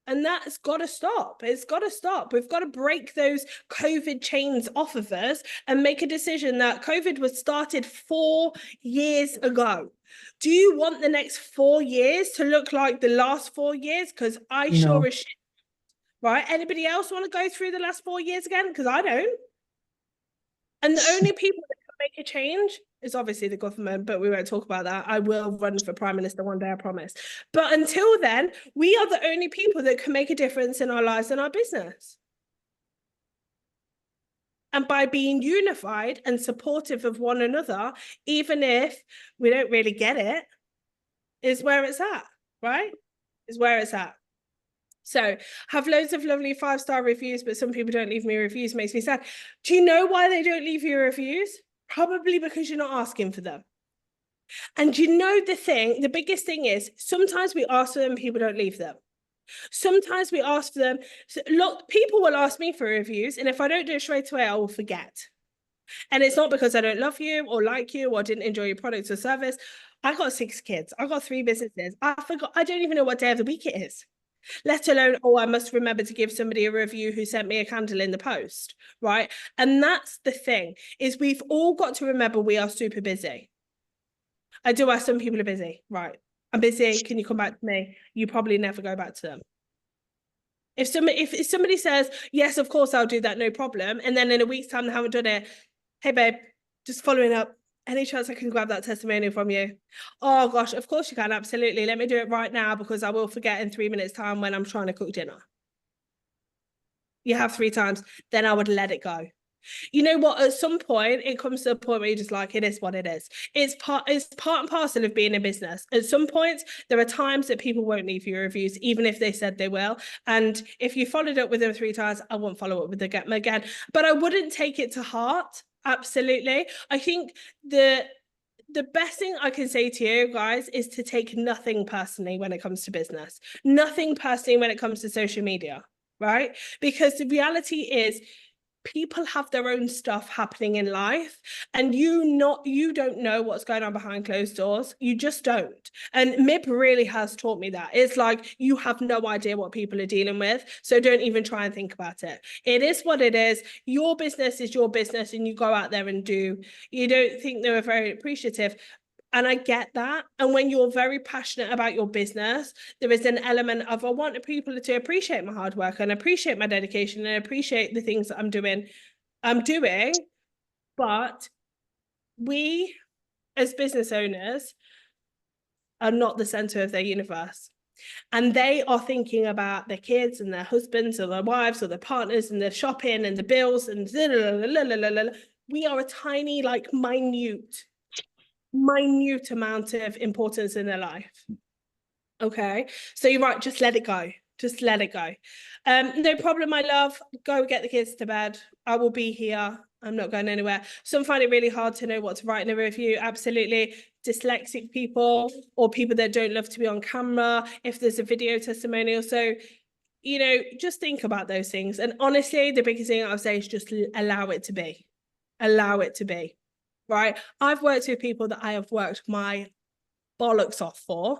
And that's got to stop. It's got to stop. We've got to break those COVID chains off of us and make a decision that COVID was started 4 years ago. Do you want the next 4 years to look like the last 4 years? Because I sure as shit. Right? Anybody else want to go through the last 4 years again? Because I don't. And the only people that can make a change is obviously the government, but we won't talk about that. I will run for Prime Minister one day, I promise. But until then, we are the only people that can make a difference in our lives and our business. And by being unified and supportive of one another, even if we don't really get it, is where it's at, right? Is where it's at. So have loads of lovely 5-star reviews, but some people don't leave me reviews. Makes me sad. Do you know why they don't leave you reviews? Probably because you're not asking for them. And you know the biggest thing is sometimes we ask for them, people don't leave them. Sometimes we ask for them. So, look, people will ask me for reviews, and if I don't do it straight away, I will forget. And it's not because I don't love you or like you or didn't enjoy your product or service. I got 6 kids. I got 3 businesses. I forgot. I don't even know what day of the week it is. let alone, oh, I must remember to give somebody a review who sent me a candle in the post, right? And that's the thing, is we've all got to remember we are super busy. I do ask some people are busy, right? I'm busy, can you come back to me? You probably never go back to them. If somebody says, yes, of course I'll do that, no problem, and then in a week's time they haven't done it, hey babe, just following up, any chance I can grab that testimonial from you? Oh gosh, of course you can, absolutely. Let me do it right now because I will forget in 3 minutes time when I'm trying to cook dinner. You have 3 times, then I would let it go. You know what, at some point it comes to a point where you're just like, it is what it is. It's part and parcel of being in business. At some points there are times that people won't leave you reviews even if they said they will, and if you followed up with them 3 times, I won't follow up with them again, but I wouldn't take it to heart. Absolutely. I think the best thing I can say to you guys is to take nothing personally when it comes to business, nothing personally when it comes to social media, right? Because the reality is people have their own stuff happening in life, and you don't know what's going on behind closed doors. You just don't. And MIB really has taught me that. It's like, you have no idea what people are dealing with, so don't even try and think about it. It is what it is. Your business is your business, and you go out there and do. You don't think they were very appreciative, and I get that. And when you're very passionate about your business, there is an element of, I want people to appreciate my hard work and appreciate my dedication and appreciate the things that I'm doing. But we, as business owners, are not the center of their universe. And they are thinking about their kids and their husbands or their wives or their partners and their shopping and the bills and we are a tiny, like minute amount of importance in their life. Okay, so you're right, just let it go. Just let it go. No problem, my love. Go get the kids to bed. I will be here. I'm not going anywhere. Some find it really hard to know what to write in a review. Absolutely. Dyslexic people or people that don't love to be on camera, if there's a video testimonial. So, you know, just think about those things. And honestly, the biggest thing I would say is just allow it to be. Allow it to be. Right? I've worked with people that I have worked my bollocks off for,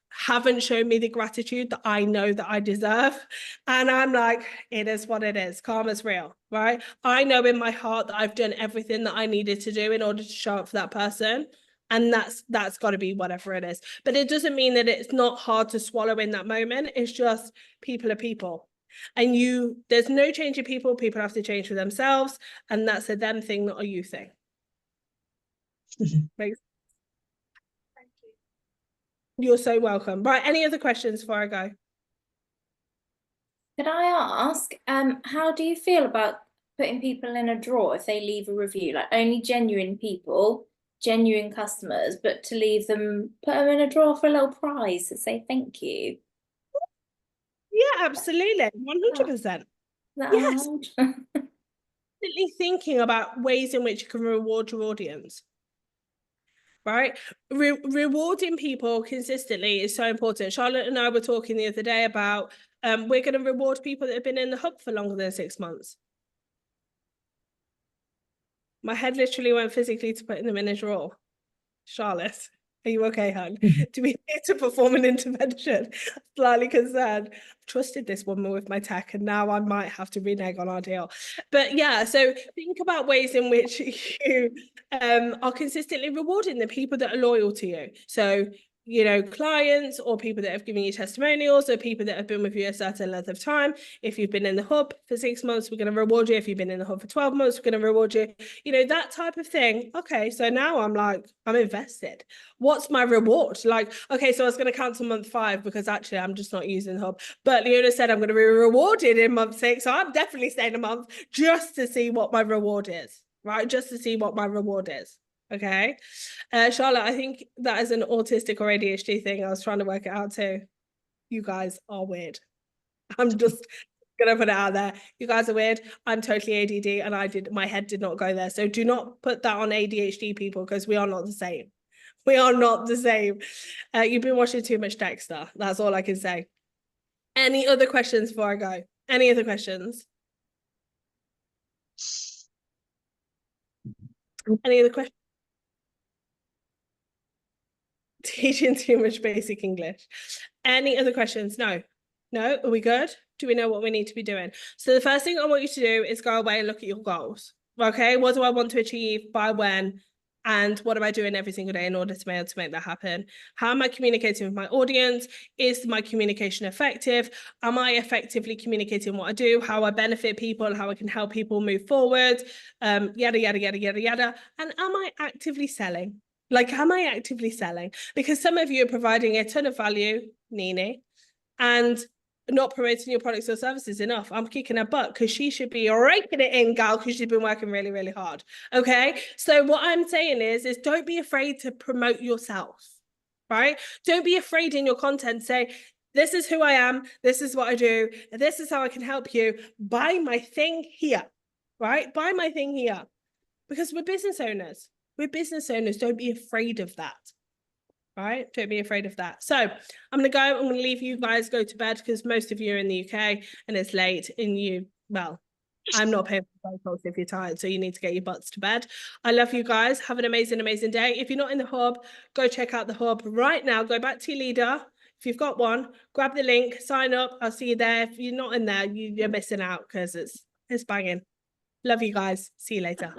haven't shown me the gratitude that I know that I deserve. And I'm like, it is what it is. Karma's real, right? I know in my heart that I've done everything that I needed to do in order to show up for that person. And that's got to be whatever it is. But it doesn't mean that it's not hard to swallow in that moment. It's just people are people. And there's no change in people. People have to change for themselves. And that's a them thing, not a you thing. Makes You're so welcome. Right, any other questions before I go?
Could I ask, how do you feel about putting people in a drawer if they leave a review? Like, only genuine people, genuine customers, but to put them in a drawer for a little prize to say thank you.
Yeah, absolutely. 100%. Yes. Constantly thinking about ways in which you can reward your audience. Right? Rewarding people consistently is so important. Charlotte and I were talking the other day about we're going to reward people that have been in the hub for longer than 6 months. My head literally went physically to putting them in a drawer. Charlotte, are you okay, hon? Do we need to perform an intervention? Slightly concerned. I've trusted this woman with my tech, and now I might have to renege on our deal. But yeah, so think about ways in which you are consistently rewarding the people that are loyal to you. So, you know, clients or people that have given you testimonials or people that have been with you a certain length of time. If you've been in the hub for 6 months, we're going to reward you. If you've been in the hub for 12 months, we're going to reward you. You know, that type of thing. Okay, so now I'm like, I'm invested. What's my reward? Like, okay, so I was going to cancel month 5 because actually I'm just not using the hub. But Leona said I'm going to be rewarded in month 6. So I'm definitely staying a month just to see what my reward is, right? Just to see what my reward is. Okay. Charlotte, I think that is an autistic or ADHD thing. I was trying to work it out too. You guys are weird. I'm just gonna put it out there. You guys are weird. I'm totally ADD and my head did not go there. So do not put that on ADHD people because we are not the same. We are not the same. You've been watching too much Dexter. That's all I can say. Any other questions before I go? Any other questions? Any other questions? Teaching too much basic English. Any other questions? No. No? Are we good? Do we know what we need to be doing? So the first thing I want you to do is go away and look at your goals. Okay, what do I want to achieve, by when, and what am I doing every single day in order to be able to make that happen? How am I communicating with my audience? Is my communication effective? Am I effectively communicating what I do, how I benefit people, how I can help people move forward, yada, yada, yada, yada, yada. And am I actively selling? Like, am I actively selling? Because some of you are providing a ton of value, Nini, and not promoting your products or services enough. I'm kicking her butt because she should be raking it in, gal, because she's been working really, really hard. Okay. So what I'm saying is don't be afraid to promote yourself, right? Don't be afraid in your content. Say, this is who I am. This is what I do. This is how I can help you. Buy my thing here, right? Buy my thing here. Because we're business owners. We're business owners. Don't be afraid of that. Right? Don't be afraid of that. So I'm going to go. I'm going to leave you guys go to bed because most of you are in the UK and it's late and well, I'm not paying for phone calls if you're tired, so you need to get your butts to bed. I love you guys. Have an amazing, amazing day. If you're not in the hub, go check out the hub right now. Go back to your leader. If you've got one, grab the link, sign up. I'll see you there. If you're not in there, you're missing out because it's banging. Love you guys. See you later.